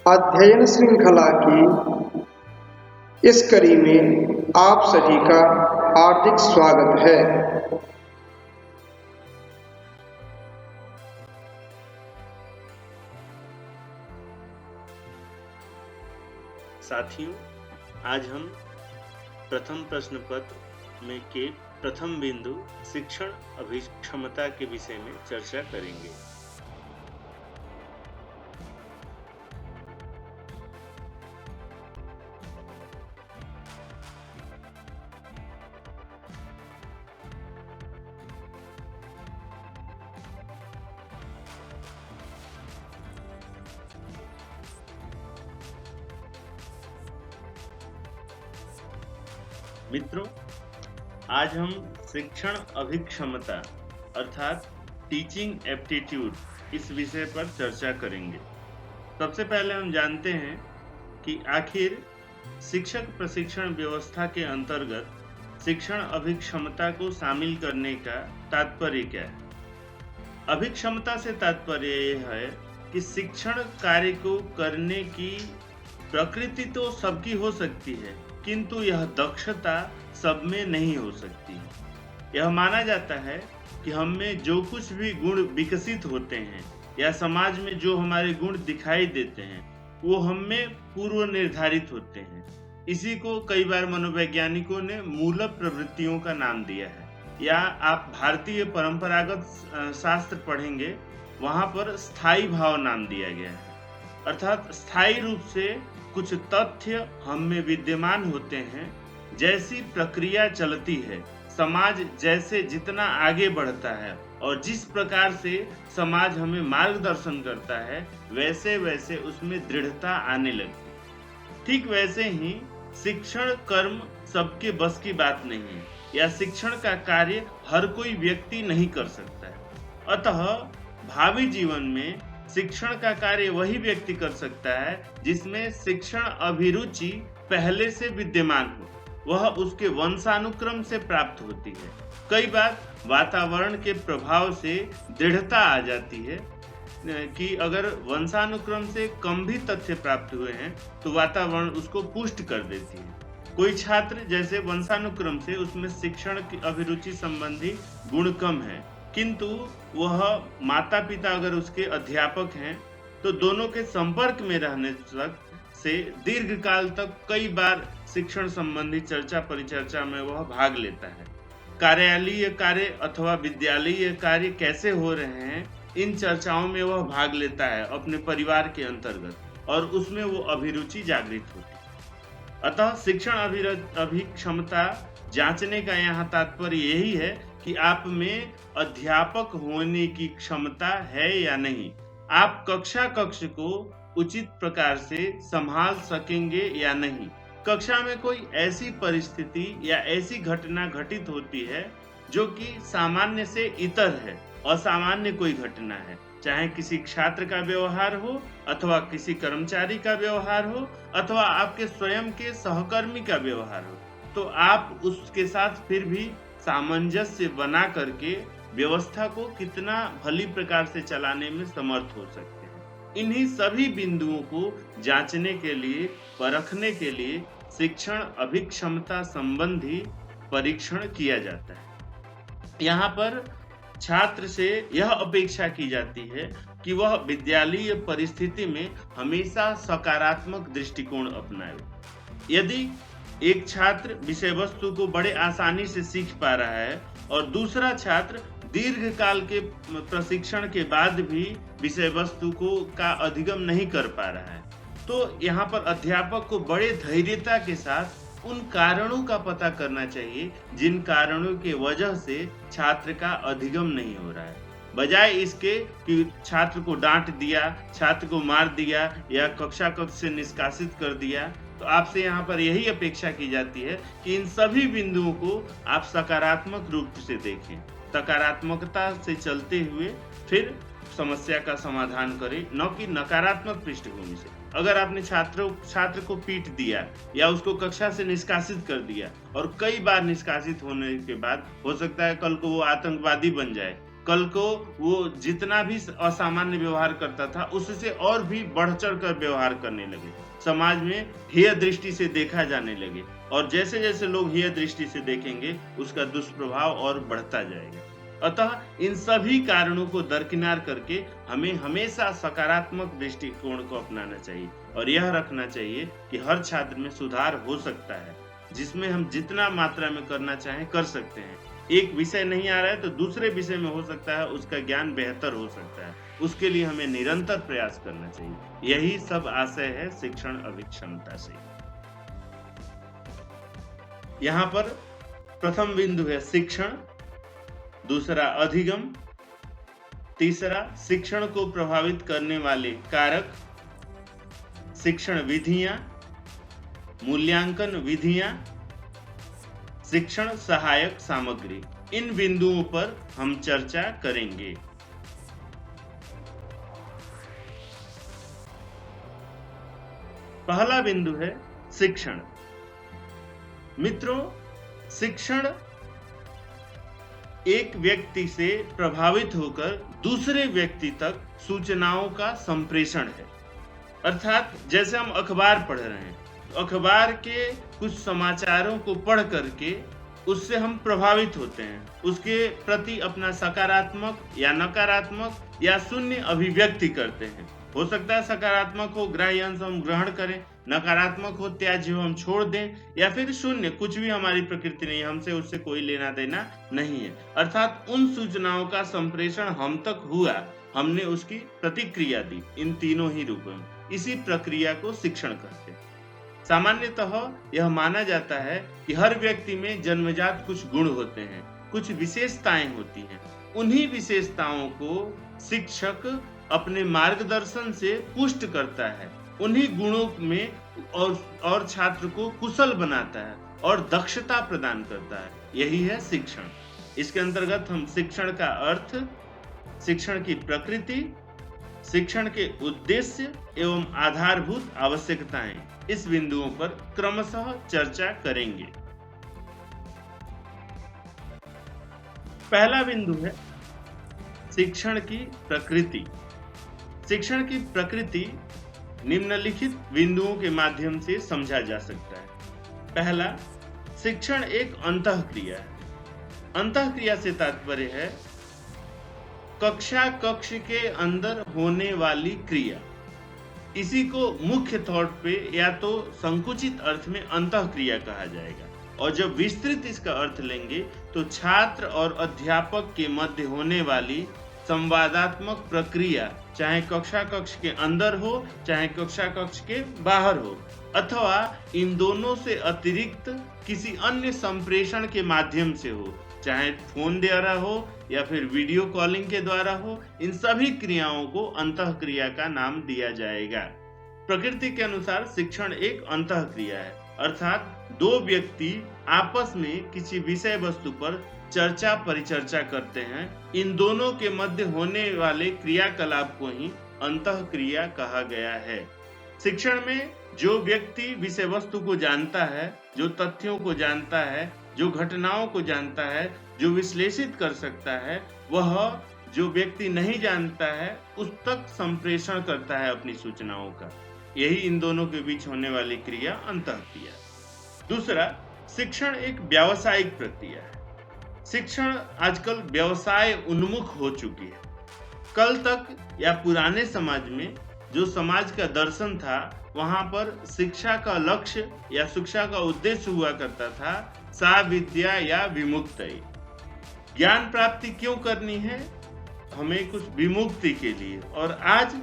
अध्ययन श्रृंखला की इस कड़ी में आप सभी का हार्दिक स्वागत है। साथियों, आज हम प्रथम प्रश्न पत्र में के प्रथम बिंदु शिक्षण अभिक्षमता के विषय में चर्चा करेंगे। मित्रों, आज हम शिक्षण अभिक्षमता अर्थात टीचिंग एप्टीट्यूड इस विषय पर चर्चा करेंगे। सबसे पहले हम जानते हैं कि आखिर शिक्षक प्रशिक्षण व्यवस्था के अंतर्गत शिक्षण अभिक्षमता को शामिल करने का तात्पर्य क्या है। अभिक्षमता से तात्पर्य यह है कि शिक्षण कार्य को करने की प्रकृति तो सबकी हो सकती है, किंतु यह दक्षता सब में नहीं हो सकती। यह माना जाता है कि हम में जो कुछ भी गुण विकसित होते हैं या समाज में जो हमारे गुण दिखाई देते हैं वो हम में पूर्व निर्धारित होते हैं। इसी को कई बार मनोवैज्ञानिकों ने मूल प्रवृत्तियों का नाम दिया है, या आप भारतीय परंपरागत शास्त्र पढ़ेंगे, वहां पर स्थायी भाव नाम दिया गया है। अर्थात स्थायी रूप से कुछ तथ्य हम में विद्यमान होते हैं। जैसी प्रक्रिया चलती है, समाज जैसे जितना आगे बढ़ता है और जिस प्रकार से समाज हमें मार्गदर्शन करता है, वैसे वैसे उसमें दृढ़ता आने लगती। ठीक वैसे ही शिक्षण कर्म सबके बस की बात नहीं है, या शिक्षण का कार्य हर कोई व्यक्ति नहीं कर सकता है। अतः भावी जीवन में शिक्षण का कार्य वही व्यक्ति कर सकता है जिसमें शिक्षण अभिरुचि पहले से विद्यमान हो, वह उसके वंशानुक्रम से प्राप्त होती है। कई बार वातावरण के प्रभाव से दृढ़ता आ जाती है कि अगर वंशानुक्रम से कम भी तथ्य प्राप्त हुए हैं तो वातावरण उसको पुष्ट कर देती है। कोई छात्र जैसे वंशानुक्रम से उसमें शिक्षण की अभिरुचि संबंधी गुण कम है, किंतु वह माता पिता अगर उसके अध्यापक हैं तो दोनों के संपर्क में रहने से दीर्घ काल तक कई बार शिक्षण संबंधी चर्चा परिचर्चा में वह भाग लेता है। कार्यालयीय कार्य अथवा विद्यालयीय कार्य कैसे हो रहे हैं, इन चर्चाओं में वह भाग लेता है अपने परिवार के अंतर्गत, और उसमें वो अभिरुचि जागृत होती है। अतः शिक्षण अभिक्षमता जांचने का यहाँ तात्पर्य यही है कि आप में अध्यापक होने की क्षमता है या नहीं, आप कक्षा कक्ष को उचित प्रकार से संभाल सकेंगे या नहीं। कक्षा में कोई ऐसी परिस्थिति या ऐसी घटना घटित होती है जो कि सामान्य से इतर है, असामान्य कोई घटना है, चाहे किसी छात्र का व्यवहार हो अथवा किसी कर्मचारी का व्यवहार हो अथवा आपके स्वयं के सहकर्मी का व्यवहार हो, तो आप उसके साथ फिर भी सामंजस्य बना करके व्यवस्था को कितना भली प्रकार से चलाने में समर्थ हो सकते हैं। इन्हीं सभी बिंदुओं को जांचने के लिए, परखने के लिए शिक्षण अभिक्षमता संबंधी परीक्षण किया जाता है। यहाँ पर छात्र से यह अपेक्षा की जाती है कि वह विद्यालयीय परिस्थिति में हमेशा सकारात्मक दृष्टिकोण अपनाए। यदि एक छात्र विषय वस्तु को बड़े आसानी से सीख पा रहा है और दूसरा छात्र दीर्घ काल के प्रशिक्षण के बाद भी विषय वस्तु का अधिगम नहीं कर पा रहा है, तो यहाँ पर अध्यापक को बड़े धैर्यता के साथ उन कारणों का पता करना चाहिए जिन कारणों के वजह से छात्र का अधिगम नहीं हो रहा है। बजाय इसके कि छात्र को डांट दिया, छात्र को मार दिया या कक्षा कक्ष से निष्कासित कर दिया, तो आपसे यहाँ पर यही अपेक्षा की जाती है कि इन सभी बिंदुओं को आप सकारात्मक रूप से देखें, सकारात्मकता से चलते हुए फिर समस्या का समाधान करें, न कि नकारात्मक पृष्ठभूमि से। अगर आपने छात्र को पीट दिया या उसको कक्षा से निष्कासित कर दिया और कई बार निष्कासित होने के बाद हो सकता है कल को वो आतंकवादी बन जाए, कल को वो जितना भी असामान्य व्यवहार करता था उससे और भी बढ़ चढ़ कर व्यवहार करने लगे, समाज में हेय दृष्टि से देखा जाने लगे, और जैसे जैसे लोग हेय दृष्टि से देखेंगे उसका दुष्प्रभाव और बढ़ता जाएगा। अतः इन सभी कारणों को दरकिनार करके हमें हमेशा सकारात्मक दृष्टिकोण को अपनाना चाहिए और यह रखना चाहिए कि हर छात्र में सुधार हो सकता है, जिसमें हम जितना मात्रा में करना चाहें कर सकते हैं। एक विषय नहीं आ रहा है तो दूसरे विषय में हो सकता है उसका ज्ञान बेहतर हो सकता है, उसके लिए हमें निरंतर प्रयास करना चाहिए। यही सब आशय है शिक्षण अभिक्षमता से। यहाँ पर प्रथम बिंदु है शिक्षण, दूसरा अधिगम, तीसरा शिक्षण को प्रभावित करने वाले कारक, शिक्षण विधियां, मूल्यांकन विधियां, शिक्षण सहायक सामग्री। इन बिंदुओं पर हम चर्चा करेंगे। पहला बिंदु है शिक्षण। मित्रों, शिक्षण एक व्यक्ति से प्रभावित होकर दूसरे व्यक्ति तक सूचनाओं का संप्रेषण है। अर्थात जैसे हम अखबार पढ़ रहे हैं, तो अखबार के कुछ समाचारों को पढ़ करके उससे हम प्रभावित होते हैं, उसके प्रति अपना सकारात्मक या नकारात्मक या शून्य अभिव्यक्ति करते हैं। हो सकता है सकारात्मक हो, ग्राह्य अंश हम ग्रहण करें, नकारात्मक हो, त्याज्य हो, हम छोड़ दें, या फिर शून्य, कुछ भी हमारी प्रकृति नहीं, हमसे उससे कोई लेना देना नहीं है। अर्थात उन सूचनाओं का संप्रेषण हम तक हुआ, हमने उसकी प्रतिक्रिया दी, इन तीनों ही रूपों में। इसी प्रक्रिया को शिक्षण कहते हैं। सामान्यतः यह माना जाता है कि हर व्यक्ति में जन्मजात कुछ गुण होते हैं, कुछ विशेषताएं होती हैं। उन्हीं विशेषताओं को शिक्षक अपने मार्गदर्शन से पुष्ट करता है, उन्हीं गुणों में और छात्र को कुशल बनाता है और दक्षता प्रदान करता है। यही है शिक्षण। इसके अंतर्गत हम शिक्षण का अर्थ, शिक्षण की प्रकृति, शिक्षण के उद्देश्य एवं आधारभूत आवश्यकताएं, इस बिंदुओं पर क्रमशः चर्चा करेंगे। पहला बिंदु है शिक्षण की प्रकृति। शिक्षण की प्रकृति निम्नलिखित बिंदुओं के माध्यम से समझा जा सकता है। पहला, शिक्षण एक अंतःक्रिया है। अंतःक्रिया से तात्पर्य है कक्ष के अंदर होने वाली क्रिया। इसी को मुख्य तौर पे या तो संकुचित अर्थ में अंतःक्रिया कहा जाएगा, और जब विस्तृत इसका अर्थ लेंगे तो छात्र और अध्यापक के मध्य होने वाली संवादात्मक प्रक्रिया, चाहे कक्ष के अंदर हो चाहे कक्ष के बाहर हो, अथवा इन दोनों से अतिरिक्त किसी अन्य संप्रेषण के माध्यम से हो, चाहे फोन द्वारा हो या फिर वीडियो कॉलिंग के द्वारा हो, इन सभी क्रियाओं को अंतःक्रिया का नाम दिया जाएगा। प्रकृति के अनुसार शिक्षण एक अंतःक्रिया है, अर्थात दो व्यक्ति आपस में किसी विषय वस्तु पर चर्चा परिचर्चा करते हैं। इन दोनों के मध्य होने वाले क्रियाकलाप को ही अंतःक्रिया कहा गया है। शिक्षण में जो व्यक्ति विषय वस्तु को जानता है, जो तथ्यों को जानता है, जो घटनाओं को जानता है, जो विश्लेषित कर सकता है, वह जो व्यक्ति नहीं जानता है उस तक संप्रेषण करता है अपनी सूचनाओं का। यही इन दोनों के बीच होने वाली क्रिया अंतःक्रिया। दूसरा, शिक्षण एक व्यावसायिक प्रक्रिया है। शिक्षण आजकल व्यवसाय उन्मुख हो चुकी है। कल तक या पुराने समाज में जो समाज का दर्शन था, वहां पर शिक्षा का लक्ष्य या शिक्षा का उद्देश्य हुआ करता था सा विद्या या विमुक्ति। ज्ञान प्राप्ति क्यों करनी है? हमें कुछ विमुक्ति के लिए। और आज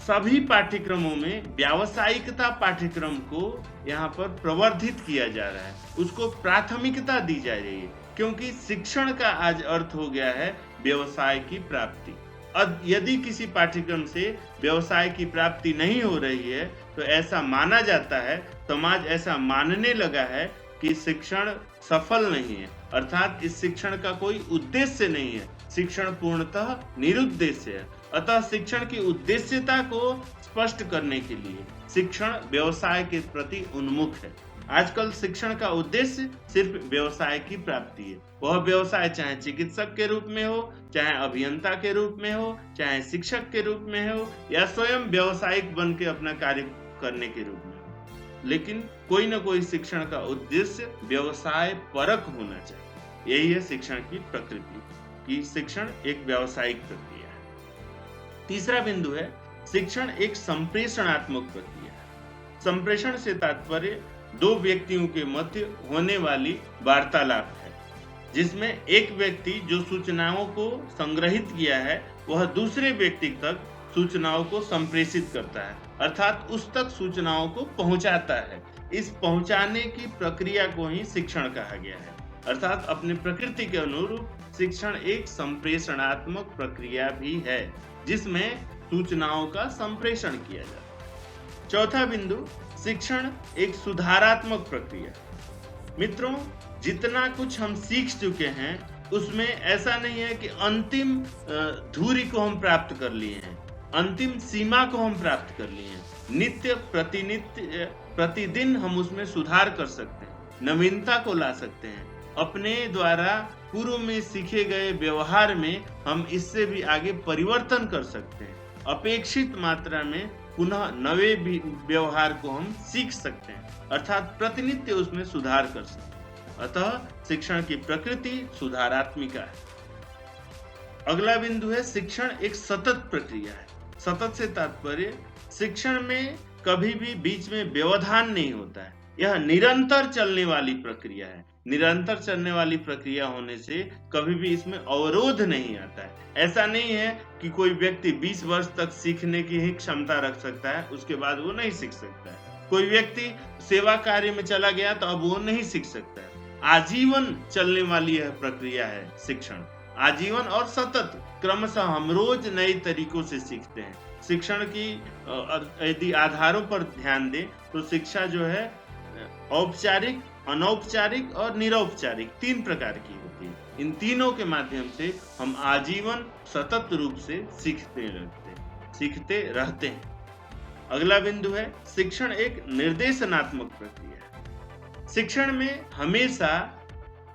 सभी पाठ्यक्रमों में व्यावसायिकता पाठ्यक्रम को यहाँ पर प्रवर्धित किया जा रहा है, उसको प्राथमिकता दी जा रही है, क्योंकि शिक्षण का आज अर्थ हो गया है व्यवसाय की प्राप्ति। यदि किसी पाठ्यक्रम से व्यवसाय की प्राप्ति नहीं हो रही है तो ऐसा माना जाता है, समाज ऐसा मानने लगा है कि शिक्षण सफल नहीं है, अर्थात इस शिक्षण का कोई उद्देश्य नहीं है, शिक्षण पूर्णतः निरुद्देश्य है। अतः शिक्षण की उद्देश्यता को स्पष्ट करने के लिए शिक्षण व्यवसाय के प्रति उन्मुख है। आजकल शिक्षण का उद्देश्य सिर्फ व्यवसाय की प्राप्ति है। वह व्यवसाय चाहे चिकित्सक के रूप में हो, चाहे अभियंता के रूप में हो, चाहे शिक्षक के रूप में हो, या स्वयं व्यवसायिक बन के अपना कार्य करने के रूप में हो, लेकिन कोई ना कोई शिक्षण का उद्देश्य व्यवसाय परक होना चाहिए। यही है शिक्षण की प्रकृति, कि शिक्षण एक व्यावसायिक प्रक्रिया है। तीसरा बिंदु है शिक्षण एक संप्रेषणात्मक प्रक्रिया है। संप्रेषण से तात्पर्य दो व्यक्तियों के मध्य होने वाली वार्तालाप है, जिसमें एक व्यक्ति जो सूचनाओं को संग्रहित किया है वह दूसरे व्यक्ति तक सूचनाओं को संप्रेषित करता है, अर्थात उस तक सूचनाओं को पहुंचाता है। इस पहुंचाने की प्रक्रिया को ही शिक्षण कहा गया है। अर्थात अपने प्रकृति के अनुरूप शिक्षण एक संप्रेषणात्मक प्रक्रिया भी है, जिसमें सूचनाओं का संप्रेषण किया जाता है। चौथा बिंदु, शिक्षण एक सुधारात्मक प्रक्रिया। मित्रों, जितना कुछ हम सीख चुके हैं उसमें ऐसा नहीं है कि अंतिम धुरी को हम प्राप्त कर लिए हैं, अंतिम सीमा को हम प्राप्त कर लिए हैं। नित्य प्रतिदिन हम उसमें सुधार कर सकते हैं, नवीनता को ला सकते हैं। अपने द्वारा पूर्व में सीखे गए व्यवहार में हम इससे भी आगे परिवर्तन कर सकते हैं। अपेक्षित मात्रा में पुनः नए व्यवहार को हम सीख सकते हैं, अर्थात प्रतिनित्य उसमें सुधार कर सकते हैं। अतः शिक्षण की प्रकृति सुधारात्मिका है। अगला बिंदु है शिक्षण एक सतत प्रक्रिया है। सतत से तात्पर्य शिक्षण में कभी भी बीच में व्यवधान नहीं होता है, यह निरंतर चलने वाली प्रक्रिया है। निरंतर चलने वाली प्रक्रिया होने से कभी भी इसमें अवरोध नहीं आता है। ऐसा नहीं है कि कोई व्यक्ति 20 वर्ष तक सीखने की ही क्षमता रख सकता है, उसके बाद वो नहीं सीख सकता है। कोई व्यक्ति सेवा कार्य में चला गया तो अब वो नहीं सीख सकता है। आजीवन चलने वाली यह प्रक्रिया है शिक्षण, आजीवन और सतत। क्रमशः हम रोज नए तरीकों से सीखते हैं। शिक्षण की यदि आधारों पर ध्यान दें तो शिक्षा जो है औपचारिक, अनौपचारिक और निरौपचारिक 3 प्रकार की होती है। इन तीनों के माध्यम से हम आजीवन सतत रूप से सीखते रहते हैं। अगला बिंदु है शिक्षण एक निर्देशनात्मक प्रक्रिया है। शिक्षण में हमेशा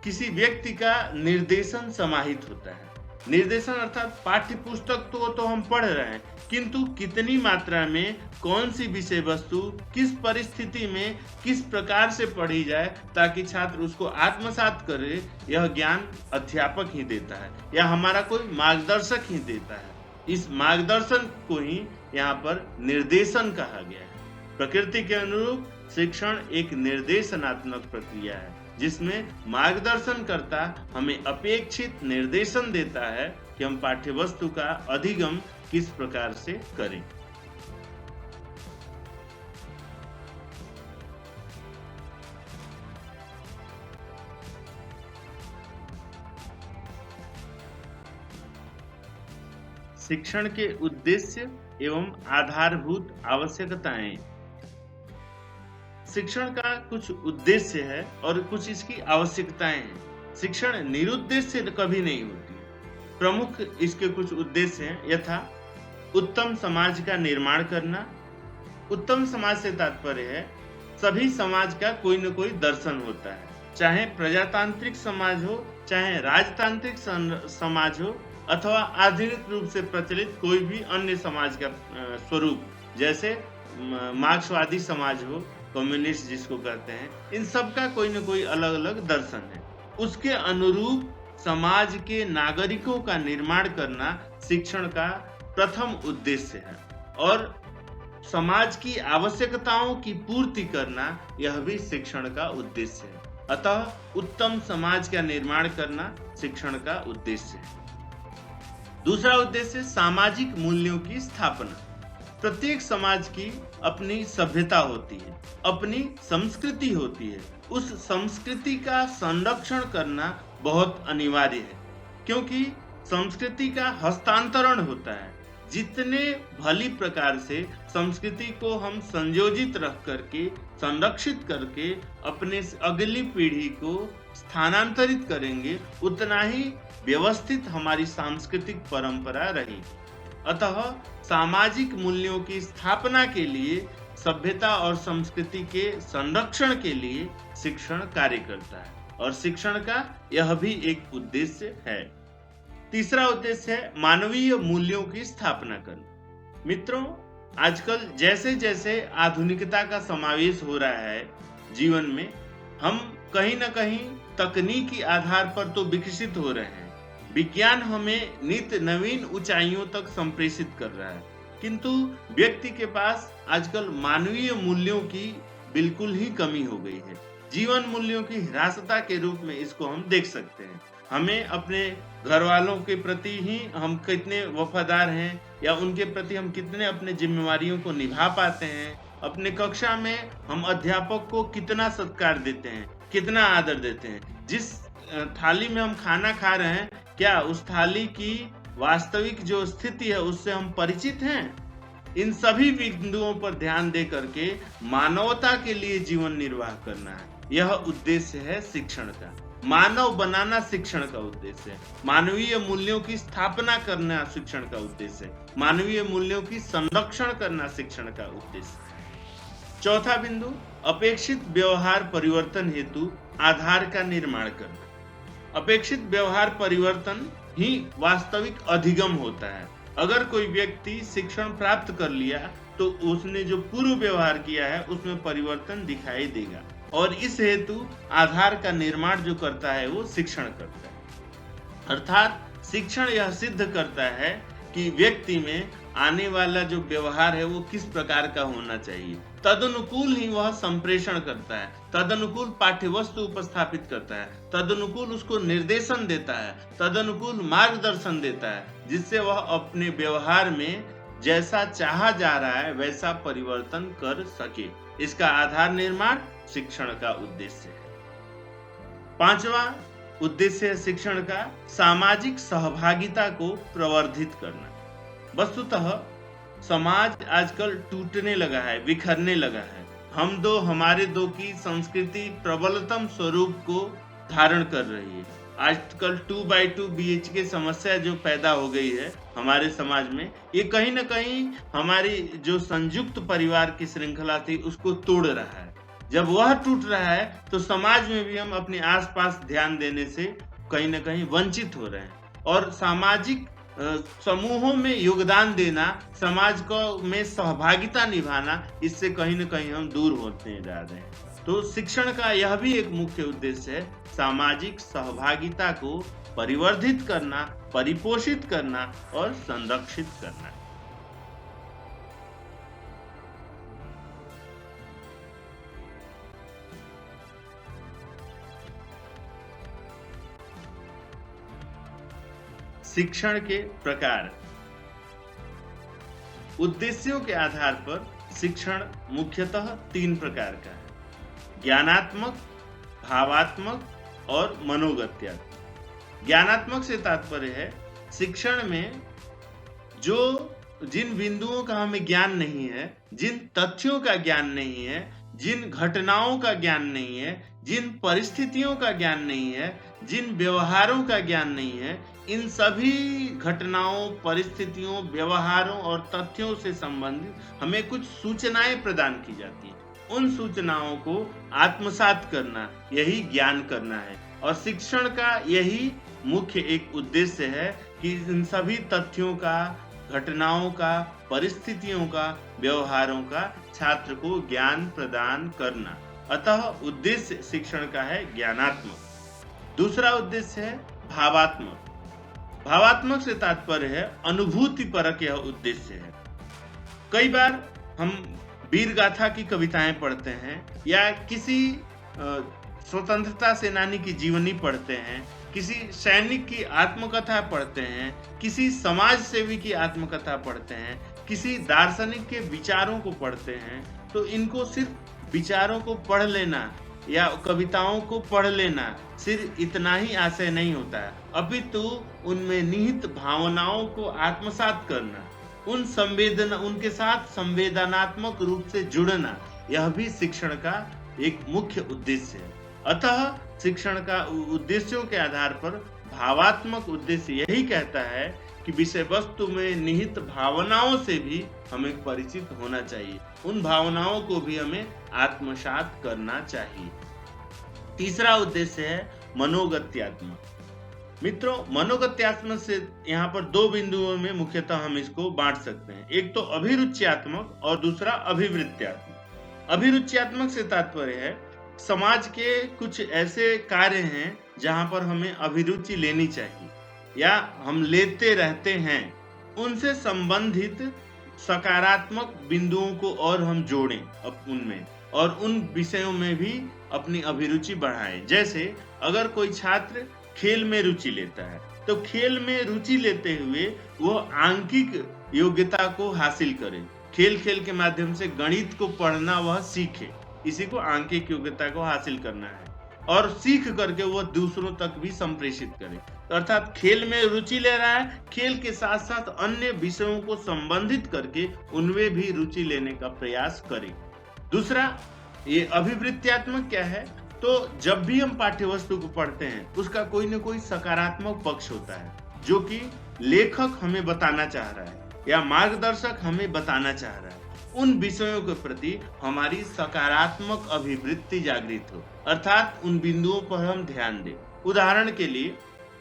किसी व्यक्ति का निर्देशन समाहित होता है। निर्देशन अर्थात पाठ्य पुस्तक तो हम पढ़ रहे हैं, किंतु कितनी मात्रा में कौन सी विषय वस्तु किस परिस्थिति में किस प्रकार से पढ़ी जाए ताकि छात्र उसको आत्मसात करे, यह ज्ञान अध्यापक ही देता है या हमारा कोई मार्गदर्शक ही देता है। इस मार्गदर्शन को ही यहाँ पर निर्देशन कहा गया है। प्रकृति के अनुरूप शिक्षण एक निर्देशनात्मक प्रक्रिया है, जिसमें मार्गदर्शनकर्ता हमें अपेक्षित निर्देशन देता है कि हम पाठ्य वस्तु का अधिगम किस प्रकार से करें। शिक्षण के उद्देश्य एवं आधारभूत आवश्यकताएं। शिक्षण का कुछ उद्देश्य है और कुछ इसकी आवश्यकताएं हैं। शिक्षण निरुद्देश्य कभी नहीं होती। प्रमुख इसके कुछ उद्देश्य हैं, यथा उत्तम समाज का निर्माण करना। उत्तम समाज से तात्पर्य है सभी समाज का कोई न कोई दर्शन होता है, चाहे प्रजातांत्रिक समाज हो, चाहे राजतांत्रिक समाज हो, अथवा आधुनिक रूप से प्रचलित कोई भी अन्य समाज का स्वरूप, जैसे मार्क्सवादी समाज हो, कम्युनिस्ट जिसको कहते हैं। इन सब का कोई न कोई अलग अलग दर्शन है। उसके अनुरूप समाज के नागरिकों का निर्माण करना शिक्षण का प्रथम उद्देश्य है, और समाज की आवश्यकताओं की पूर्ति करना यह भी शिक्षण का उद्देश्य है। अतः उत्तम समाज का निर्माण करना शिक्षण का उद्देश्य है। दूसरा उद्देश्य सामाजिक मूल्यों की स्थापना। प्रत्येक समाज की अपनी सभ्यता होती है, अपनी संस्कृति होती है। उस संस्कृति का संरक्षण करना बहुत अनिवार्य है, क्योंकि संस्कृति का हस्तांतरण होता है। जितने भली प्रकार से संस्कृति को हम संयोजित रख करके, संरक्षित करके अपने अगली पीढ़ी को स्थानांतरित करेंगे, उतना ही व्यवस्थित हमारी सांस्कृतिक परंपरा रहेगी। अतः सामाजिक मूल्यों की स्थापना के लिए सभ्यता और संस्कृति के संरक्षण के लिए शिक्षण कार्य करता है और शिक्षण का यह भी एक उद्देश्य है। तीसरा उद्देश्य है मानवीय मूल्यों की स्थापना करना। मित्रों, आजकल जैसे जैसे आधुनिकता का समावेश हो रहा है जीवन में, हम कहीं ना कहीं तकनीकी आधार पर तो विकसित हो रहे हैं, विज्ञान हमें नित्य नवीन ऊंचाइयों तक संप्रेषित कर रहा है, किंतु व्यक्ति के पास आजकल मानवीय मूल्यों की बिल्कुल ही कमी हो गई है। जीवन मूल्यों की हिरासता के रूप में इसको हम देख सकते हैं। हमें अपने घर वालों के प्रति ही हम कितने वफादार हैं या उनके प्रति हम कितने अपने जिम्मेवारियों को निभा पाते हैं, अपने कक्षा में हम अध्यापक को कितना सत्कार देते हैं, कितना आदर देते हैं, जिस थाली में हम खाना खा रहे हैं क्या उस थाली की वास्तविक जो स्थिति है उससे हम परिचित हैं? इन सभी बिंदुओं पर ध्यान दे करके मानवता के लिए जीवन निर्वाह करना है, यह उद्देश्य है शिक्षण का। मानव बनाना शिक्षण का उद्देश्य है, मानवीय मूल्यों की स्थापना करना शिक्षण का उद्देश्य है, मानवीय मूल्यों की संरक्षण करना शिक्षण का उद्देश्य है। चौथा बिंदु, अपेक्षित व्यवहार परिवर्तन हेतु आधार का निर्माण करना। अपेक्षित व्यवहार परिवर्तन ही वास्तविक अधिगम होता है। अगर कोई व्यक्ति शिक्षण प्राप्त कर लिया तो उसने जो पूर्व व्यवहार किया है उसमें परिवर्तन दिखाई देगा और इस हेतु आधार का निर्माण जो करता है वो शिक्षण करता है। अर्थात शिक्षण यह सिद्ध करता है कि व्यक्ति में आने वाला जो व्यवहार है वो किस प्रकार का होना चाहिए, तदनुकूल ही वह संप्रेषण करता है, तदनुकूल पाठ्य वस्तु उपस्थापित करता है, तदनुकूल उसको निर्देशन देता है, तदनुकूल मार्गदर्शन देता है, जिससे वह अपने व्यवहार में जैसा चाहा जा रहा है वैसा परिवर्तन कर सके। इसका आधार निर्माण शिक्षण का उद्देश्य है। पांचवा उद्देश्य है शिक्षण का सामाजिक सहभागिता को प्रवर्धित करना। वस्तुतः समाज आजकल टूटने लगा है, बिखरने लगा है। हम दो हमारे दो की संस्कृति प्रबलतम स्वरूप को धारण कर रही है। आजकल 2x2 BHK समस्या जो पैदा हो गई है हमारे समाज में, ये कहीं ना कहीं हमारी जो संयुक्त परिवार की श्रृंखला थी उसको तोड़ रहा है। जब वह टूट रहा है तो समाज में भी हम अपने आसपास ध्यान देने से कहीं ना कहीं वंचित हो रहे हैं और सामाजिक समूहों में योगदान देना, समाज को में सहभागिता निभाना, इससे कहीं ना कहीं हम दूर होते जा रहे हैं। तो शिक्षण का यह भी एक मुख्य उद्देश्य है सामाजिक सहभागिता को परिवर्धित करना, परिपोषित करना और संरक्षित करना। शिक्षण के प्रकार। उद्देश्यों के आधार पर शिक्षण मुख्यतः 3 प्रकार का है: ज्ञानात्मक, भावात्मक और मनोगत्यात्मक। ज्ञानात्मक से तात्पर्य है शिक्षण में जिन बिंदुओं का हमें ज्ञान नहीं है, जिन तथ्यों का ज्ञान नहीं है, जिन घटनाओं का ज्ञान नहीं है, जिन परिस्थितियों का ज्ञान नहीं है, जिन व्यवहारों का ज्ञान नहीं है, इन सभी घटनाओं, परिस्थितियों, व्यवहारों और तथ्यों से संबंधित हमें कुछ सूचनाएं प्रदान की जाती हैं। उन सूचनाओं को आत्मसात करना, यही ज्ञान करना है। और शिक्षण का यही मुख्य एक उद्देश्य है कि इन सभी तथ्यों का, घटनाओं का, परिस्थितियों का, व्यवहारों का छात्र को ज्ञान प्रदान करना। अतः उद्देश्य शिक्षण का है ज्ञानात्मक। दूसरा उद्देश्य है भावात्मक। भावात्मक से तात्पर्य है अनुभूति परक यह उद्देश्य है। कई बार हम वीर गाथा की कविताएं पढ़ते हैं या किसी स्वतंत्रता सेनानी की जीवनी पढ़ते हैं, किसी सैनिक की आत्मकथा पढ़ते हैं, किसी समाज सेवी की आत्मकथा पढ़ते हैं, किसी दार्शनिक के विचारों को पढ़ते हैं, तो इनको सिर्फ विचारों को पढ़ लेना या कविताओं को पढ़ लेना सिर्फ इतना ही आशय नहीं होता है, अपितु उनमें निहित भावनाओं को आत्मसात करना, उनके साथ संवेदनात्मक रूप से जुड़ना, यह भी शिक्षण का एक मुख्य उद्देश्य है। अतः शिक्षण का उद्देश्यों के आधार पर भावात्मक उद्देश्य यही कहता है कि विषय वस्तु में निहित भावनाओं से भी हमें परिचित होना चाहिए, उन भावनाओं को भी हमें आत्मसात करना चाहिए। तीसरा उद्देश्य है मनोगत्यात्मक। मित्रों, मनोगत्यात्मक से यहाँ पर दो बिंदुओं में मुख्यतः हम इसको बांट सकते हैं, एक तो अभिरुच्यात्मक और दूसरा अभिवृत्त्यात्मक। अभिरुच्यात्मक से तात्पर्य है समाज के कुछ ऐसे कार्य हैं जहां पर हमें अभिरुचि लेनी चाहिए या हम लेते रहते हैं, उनसे संबंधित सकारात्मक बिंदुओं को और हम जोड़ें उनमें और उन विषयों में भी अपनी अभिरुचि बढ़ाएं। जैसे अगर कोई छात्र खेल में रुचि लेता है तो खेल में रुचि लेते हुए वो आंकिक योग्यता को हासिल करे, खेल खेल के माध्यम से गणित को पढ़ना वह सीखे, इसी को आंकिक योग्यता को हासिल करना है, और सीख करके वह दूसरों तक भी संप्रेषित करे। अर्थात खेल में रुचि ले रहा है, खेल के साथ साथ अन्य विषयों को संबंधित करके उनमें भी रुचि लेने का प्रयास करे। दूसरा, ये अभिवृत्त्यात्मक क्या है, तो जब भी हम पाठ्य वस्तु को पढ़ते हैं उसका कोई न कोई सकारात्मक पक्ष होता है जो कि लेखक हमें बताना चाह रहा है या मार्गदर्शक हमें बताना चाह रहा है, उन विषयों के प्रति हमारी सकारात्मक अभिवृत्ति जागृत हो, अर्थात उन बिंदुओं पर हम ध्यान दें। उदाहरण के लिए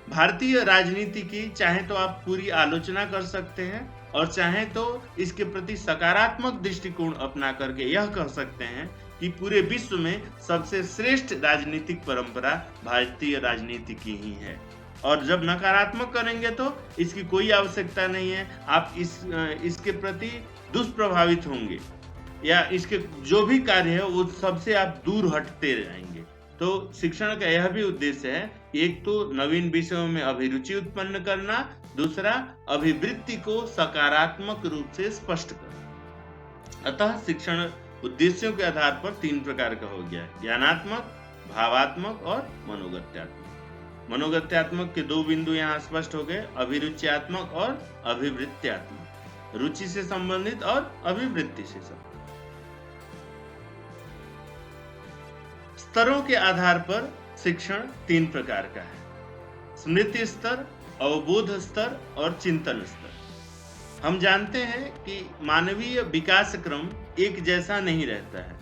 भारतीय राजनीति की चाहे तो आप पूरी आलोचना कर सकते हैं और चाहे तो इसके प्रति सकारात्मक दृष्टिकोण अपना करके यह कह सकते हैं कि पूरे विश्व में सबसे श्रेष्ठ राजनीतिक परंपरा भारतीय राजनीति की ही है। और जब नकारात्मक करेंगे तो इसकी कोई आवश्यकता नहीं है, आप इसके प्रति दुष्प्रभावित होंगे या इसके जो भी कार्य है वो सबसे आप दूर हटते रहेंगे। तो शिक्षण का यह भी उद्देश्य है, एक तो नवीन विषयों में अभिरुचि उत्पन्न करना, दूसरा अभिवृत्ति को सकारात्मक रूप से स्पष्ट करना। अतः शिक्षण उद्देश्यों के आधार पर तीन प्रकार का हो गया, ज्ञानात्मक, भावात्मक और मनोगत्यात्मक। मनोगत्यात्मक के दो बिंदु यहाँ स्पष्ट हो गए, अभिरुच्यात्मक और अभिवृत्त्यात्मक, रुचि से संबंधित और अभिवृत्ति से संबंधित। स्तरों के आधार पर शिक्षण तीन प्रकार का है, स्मृति स्तर, अवबोध स्तर और चिंतन स्तर। हम जानते हैं कि मानवीय विकास क्रम एक जैसा नहीं रहता है।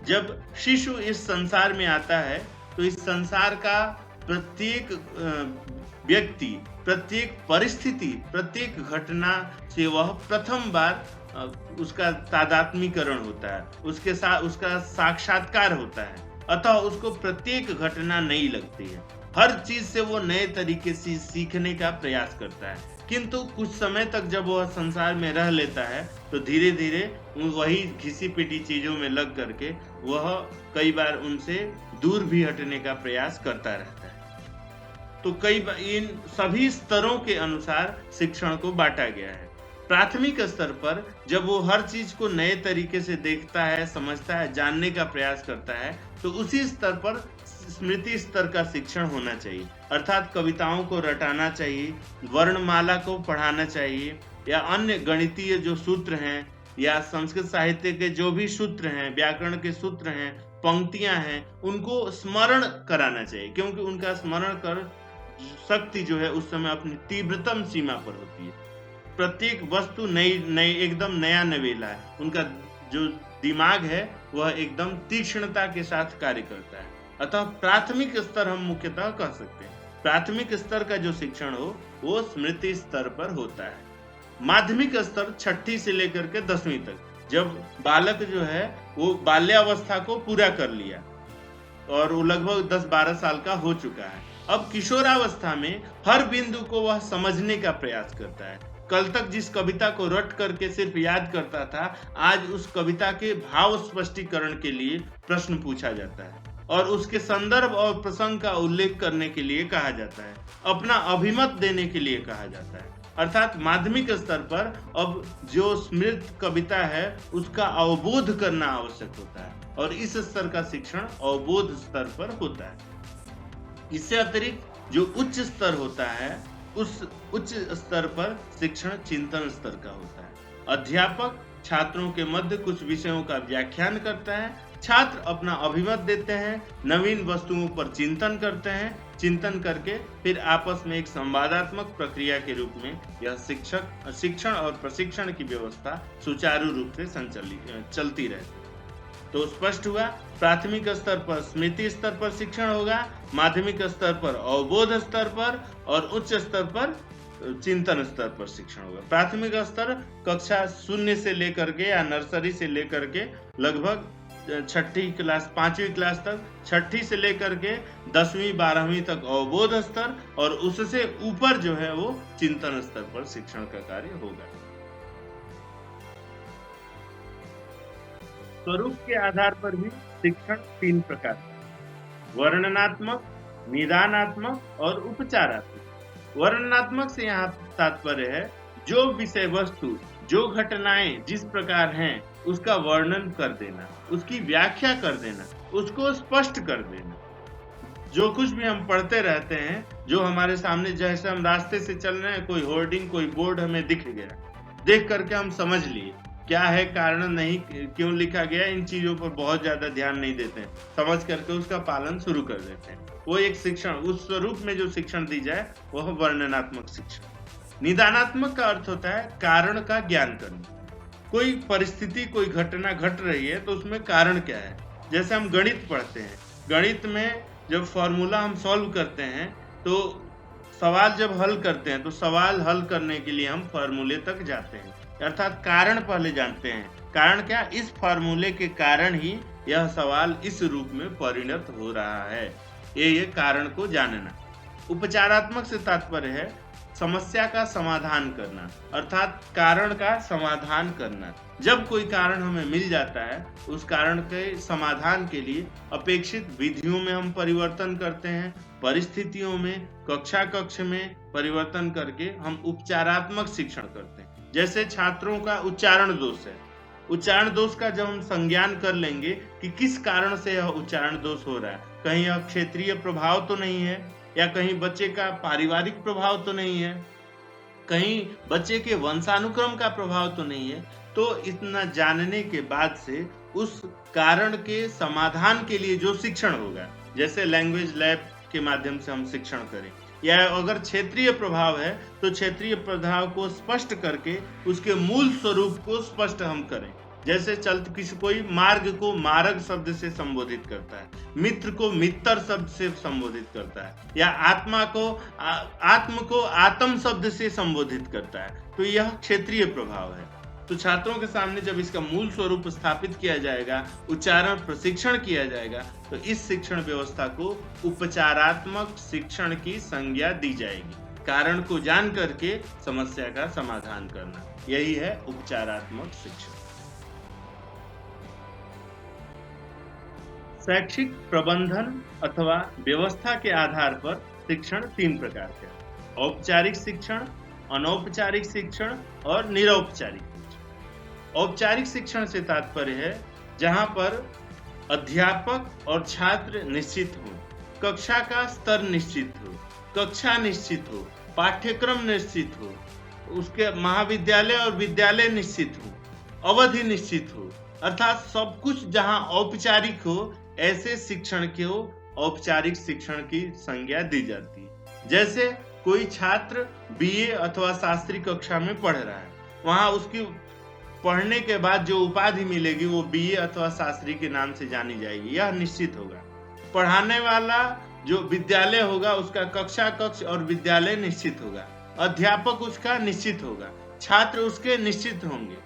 जब शिशु इस संसार में आता है तो इस संसार का प्रत्येक व्यक्ति, प्रत्येक परिस्थिति, प्रत्येक घटना से वह प्रथम बार उसका तादात्म्यकरण होता है, उसके साथ उसका साक्षात्कार होता है, अतः उसको प्रत्येक घटना नई लगती है, हर चीज से वो नए तरीके से सीखने का प्रयास करता है। किंतु कुछ समय तक जब वह संसार में रह लेता है तो धीरे धीरे वही घिसी पिटी चीजों में लग करके वह कई बार उनसे दूर भी हटने का प्रयास करता रहता है। तो कई बार इन सभी स्तरों के अनुसार शिक्षण को बांटा गया है। प्राथमिक स्तर पर जब वो हर चीज को नए तरीके से देखता है, समझता है, जानने का प्रयास करता है, तो उसी स्तर पर स्मृति स्तर का शिक्षण होना चाहिए, अर्थात कविताओं को रटाना चाहिए, वर्णमाला को पढ़ाना चाहिए या अन्य गणितीय जो सूत्र हैं या संस्कृत साहित्य के जो भी सूत्र हैं, व्याकरण के सूत्र हैं, पंक्तियां हैं, उनको स्मरण कराना चाहिए, क्योंकि उनका स्मरण कर शक्ति जो है उस समय अपनी तीव्रतम सीमा पर होती है। प्रत्येक वस्तु नई एकदम नया नवेला है, उनका जो दिमाग है वह एकदम तीक्ष्णता के साथ कार्य करता है। अतः प्राथमिक स्तर हम मुख्यतः कह सकते हैं, प्राथमिक स्तर का जो शिक्षण हो वो स्मृति स्तर पर होता है। माध्यमिक स्तर 6ठी से लेकर के 10वीं तक, जब बालक जो है वो बाल्यावस्था को पूरा कर लिया और वो लगभग 10-12 साल का हो चुका है, अब किशोरावस्था में हर बिंदु को वह समझने का प्रयास करता है। कल तक जिस कविता को रट करके सिर्फ याद करता था, आज उस कविता के भाव स्पष्टीकरण के लिए प्रश्न पूछा जाता है और उसके संदर्भ और प्रसंग का उल्लेख करने के लिए कहा जाता है, अपना अभिमत देने के लिए कहा जाता है। अर्थात माध्यमिक स्तर पर अब जो स्मृत कविता है उसका अवबोध करना आवश्यक होता है और इस स्तर का शिक्षण अवबोध स्तर पर होता है। इससे अतिरिक्त जो उच्च स्तर होता है, उस उच्च स्तर पर शिक्षण चिंतन स्तर का होता है। अध्यापक छात्रों के मध्य कुछ विषयों का व्याख्यान करता है छात्र अपना अभिमत देते हैं, नवीन वस्तुओं पर चिंतन करते हैं, चिंतन करके फिर आपस में एक संवादात्मक प्रक्रिया के रूप में यह शिक्षण और प्रशिक्षण की व्यवस्था सुचारू रूप से चलती रहती। तो स्पष्ट हुआ, प्राथमिक स्तर पर स्मृति स्तर पर शिक्षण होगा, माध्यमिक स्तर पर अवबोध स्तर पर और उच्च स्तर पर चिंतन स्तर पर शिक्षण होगा। प्राथमिक स्तर कक्षा 0 से लेकर के या नर्सरी से लेकर के लगभग 5वीं क्लास तक, 6ठी से लेकर के 10वीं 12वीं तक अवबोध स्तर और उससे ऊपर जो है वो चिंतन स्तर पर शिक्षण का कार्य होगा। स्वरूप के आधार पर भी शिक्षण 3 प्रकार है, वर्णनात्मक, निदानात्मक और उपचारात्मक। वर्णनात्मक से यहाँ तात्पर्य है जो विषय वस्तु, जो घटनाएं जिस प्रकार हैं उसका वर्णन कर देना, उसकी व्याख्या कर देना, उसको स्पष्ट कर देना। जो कुछ भी हम पढ़ते रहते हैं, जो हमारे सामने, जैसे हम रास्ते से चल रहे हैं, कोई होर्डिंग, कोई बोर्ड हमें दिख गया, देख करके हम समझ लिए क्या है, कारण नहीं, क्यों लिखा गया, इन चीजों पर बहुत ज्यादा ध्यान नहीं देते हैं, समझ करके उसका पालन शुरू कर देते हैं। वो एक शिक्षण, उस स्वरूप में जो शिक्षण दी जाए वह वर्णनात्मक शिक्षण। निदानात्मक का अर्थ होता है कारण का ज्ञान करना। कोई परिस्थिति, कोई घटना घट रही है तो उसमें कारण क्या है। जैसे हम गणित पढ़ते हैं, गणित में जब फॉर्मूला हम सॉल्व करते हैं तो सवाल जब हल करते हैं तो सवाल हल करने के लिए हम फॉर्मूले तक जाते हैं, अर्थात कारण पहले जानते हैं। कारण क्या, इस फॉर्मूले के कारण ही यह सवाल इस रूप में परिणत हो रहा है, ये कारण को जानना। उपचारात्मक से तात्पर्य है समस्या का समाधान करना, अर्थात कारण का समाधान करना। जब कोई कारण हमें मिल जाता है, उस कारण के समाधान के लिए अपेक्षित विधियों में हम परिवर्तन करते हैं, परिस्थितियों में, कक्ष में परिवर्तन करके हम उपचारात्मक शिक्षण करते हैं। जैसे छात्रों का उच्चारण दोष है, उच्चारण दोष का जब हम संज्ञान कर लेंगे कि किस कारण से यह उच्चारण दोष हो रहा है, कहीं यह क्षेत्रीय प्रभाव तो नहीं है, या कहीं बच्चे का पारिवारिक प्रभाव तो नहीं है, कहीं बच्चे के वंशानुक्रम का प्रभाव तो नहीं है, तो इतना जानने के बाद से उस कारण के समाधान के लिए जो शिक्षण होगा, जैसे लैंग्वेज लैब के माध्यम से हम शिक्षण करें, या अगर क्षेत्रीय प्रभाव है तो क्षेत्रीय प्रभाव को स्पष्ट करके उसके मूल स्वरूप को स्पष्ट हम करें। जैसे कोई मार्ग को मार्ग शब्द से संबोधित करता है, मित्र को मित्र शब्द से संबोधित करता है, या आत्म को आत्म शब्द से संबोधित करता है, तो यह क्षेत्रीय प्रभाव है। तो छात्रों के सामने जब इसका मूल स्वरूप स्थापित किया जाएगा, उच्चारण प्रशिक्षण किया जाएगा, तो इस शिक्षण व्यवस्था को उपचारात्मक शिक्षण की संज्ञा दी जाएगी। कारण को जान करके समस्या का समाधान करना, यही है उपचारात्मक शिक्षण। शैक्षिक प्रबंधन अथवा व्यवस्था के आधार पर शिक्षण 3 प्रकार के हैं, औपचारिक शिक्षण, अनौपचारिक शिक्षण और निरौपचारिक शिक्षण। औपचारिक शिक्षण से तात्पर्य है जहां पर अध्यापक और छात्र निश्चित हो, कक्षा का स्तर निश्चित हो, कक्षा निश्चित हो, पाठ्यक्रम निश्चित हो, उसके महाविद्यालय और विद्यालय निश्चित हो, अवधि निश्चित हो, अर्थात सब कुछ जहां औपचारिक हो, ऐसे शिक्षण को औपचारिक शिक्षण की संज्ञा दी जाती है। जैसे कोई छात्र बीए अथवा शास्त्री कक्षा में पढ़ रहा है, वहां उसकी पढ़ने के बाद जो उपाधि मिलेगी वो बीए अथवा शास्त्री के नाम से जानी जाएगी, यह निश्चित होगा। पढ़ाने वाला जो विद्यालय होगा उसका कक्ष और विद्यालय निश्चित होगा, अध्यापक उसका निश्चित होगा, छात्र उसके निश्चित होंगे,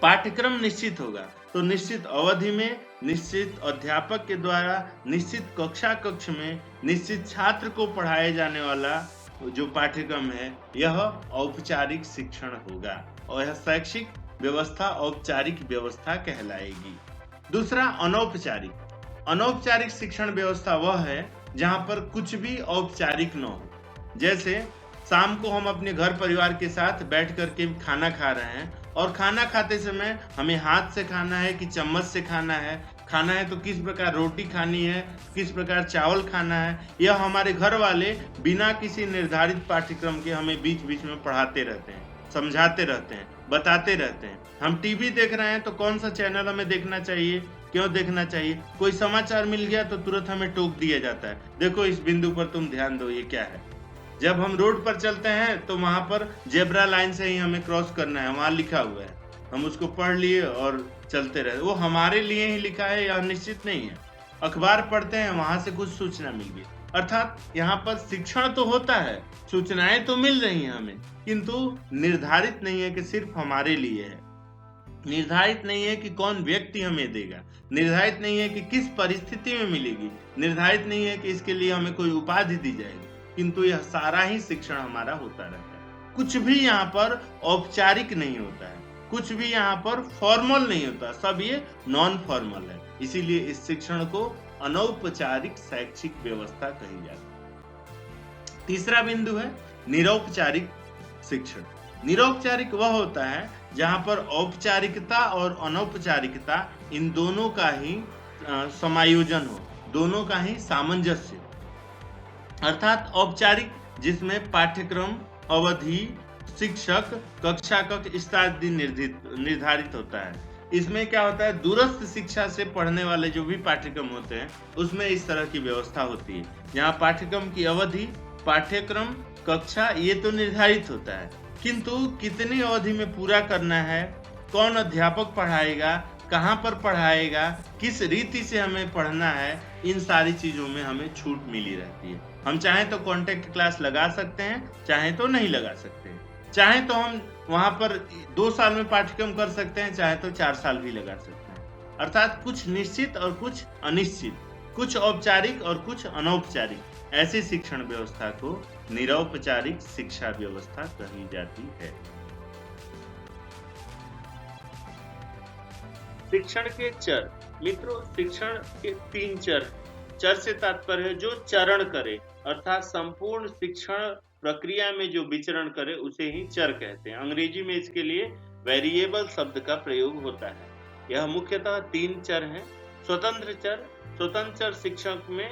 पाठ्यक्रम निश्चित होगा। तो निश्चित अवधि में, निश्चित अध्यापक के द्वारा, निश्चित कक्ष में, निश्चित छात्र को पढ़ाए जाने वाला जो पाठ्यक्रम है, यह औपचारिक शिक्षण होगा और यह शैक्षिक व्यवस्था औपचारिक व्यवस्था कहलाएगी। दूसरा अनौपचारिक। अनौपचारिक शिक्षण व्यवस्था वह है जहां पर कुछ भी औपचारिक न हो। जैसे शाम को हम अपने घर परिवार के साथ बैठ करके खाना खा रहे हैं और खाना खाते समय हमें हाथ से खाना है कि चम्मच से खाना है तो किस प्रकार रोटी खानी है, किस प्रकार चावल खाना है, यह हमारे घर वाले बिना किसी निर्धारित पाठ्यक्रम के हमें बीच बीच में पढ़ाते रहते हैं, समझाते रहते हैं, बताते रहते हैं। हम टीवी देख रहे हैं तो कौन सा चैनल हमें देखना चाहिए, क्यों देखना चाहिए? कोई समाचार मिल गया तो तुरंत हमें टोक दिया जाता है, देखो इस बिंदु पर तुम ध्यान दो, ये क्या है। जब हम रोड पर चलते हैं तो वहां पर जेब्रा लाइन से ही हमें क्रॉस करना है, वहां लिखा हुआ है, हम उसको पढ़ लिए और चलते रहे। वो हमारे लिए ही लिखा है यह निश्चित नहीं है। अखबार पढ़ते हैं, वहां से कुछ सूचना मिल गई, अर्थात यहाँ पर शिक्षण तो होता है, सूचनाएं तो मिल रही हैं हमें, किंतु निर्धारित नहीं है कि सिर्फ हमारे लिए है, निर्धारित नहीं है कि कौन व्यक्ति हमें देगा, निर्धारित नहीं है कि किस परिस्थिति में मिलेगी, निर्धारित नहीं है कि इसके लिए हमें कोई उपाधि दी जाएगी, किंतु यह सारा ही शिक्षण हमारा होता रहता है। कुछ भी यहाँ पर औपचारिक नहीं होता है, कुछ भी यहाँ पर फॉर्मल नहीं होता, सब ये नॉन फॉर्मल है। इसीलिए इस शिक्षण को अनौपचारिक शैक्षिक व्यवस्था कही जाती है। तीसरा बिंदु है निरौपचारिक शिक्षण। निरौपचारिक वह होता है जहां पर औपचारिकता और अनौपचारिकता इन दोनों का ही समायोजन हो, दोनों का ही सामंजस्य। अर्थात औपचारिक जिसमें पाठ्यक्रम, अवधि, शिक्षक, कक्षा कक्ष इत्यादि निर्धारित होता है। इसमें क्या होता है, दूरस्थ शिक्षा से पढ़ने वाले जो भी पाठ्यक्रम होते हैं उसमें इस तरह की व्यवस्था होती है। यहाँ पाठ्यक्रम की अवधि, पाठ्यक्रम, कक्षा ये तो निर्धारित होता है, किंतु कितनी अवधि में पूरा करना है, कौन अध्यापक पढ़ाएगा, कहाँ पर पढ़ाएगा, किस रीति से हमें पढ़ना है, इन सारी चीजों में हमें छूट मिली रहती है। हम चाहें तो कॉन्टेक्ट क्लास लगा सकते हैं, चाहें तो नहीं लगा सकते हैं, चाहें तो हम वहां पर 2 साल में पाठ्यक्रम कर सकते हैं, चाहे तो 4 साल भी लगा सकते हैं। अर्थात कुछ निश्चित और कुछ अनिश्चित, कुछ औपचारिक और कुछ अनौपचारिक, ऐसी शिक्षण व्यवस्था को निरौपचारिक शिक्षा व्यवस्था कही जाती है। शिक्षण के चर। मित्रों, शिक्षण के 3 चर से तात्पर्य है जो चरण करे, अर्थात संपूर्ण शिक्षण प्रक्रिया में जो विचरण करे उसे ही चर कहते हैं। अंग्रेजी में इसके लिए वेरिएबल शब्द का प्रयोग होता है। यह मुख्यतः 3 चर हैं। स्वतंत्र चर, स्वतंत्र चर शिक्षक में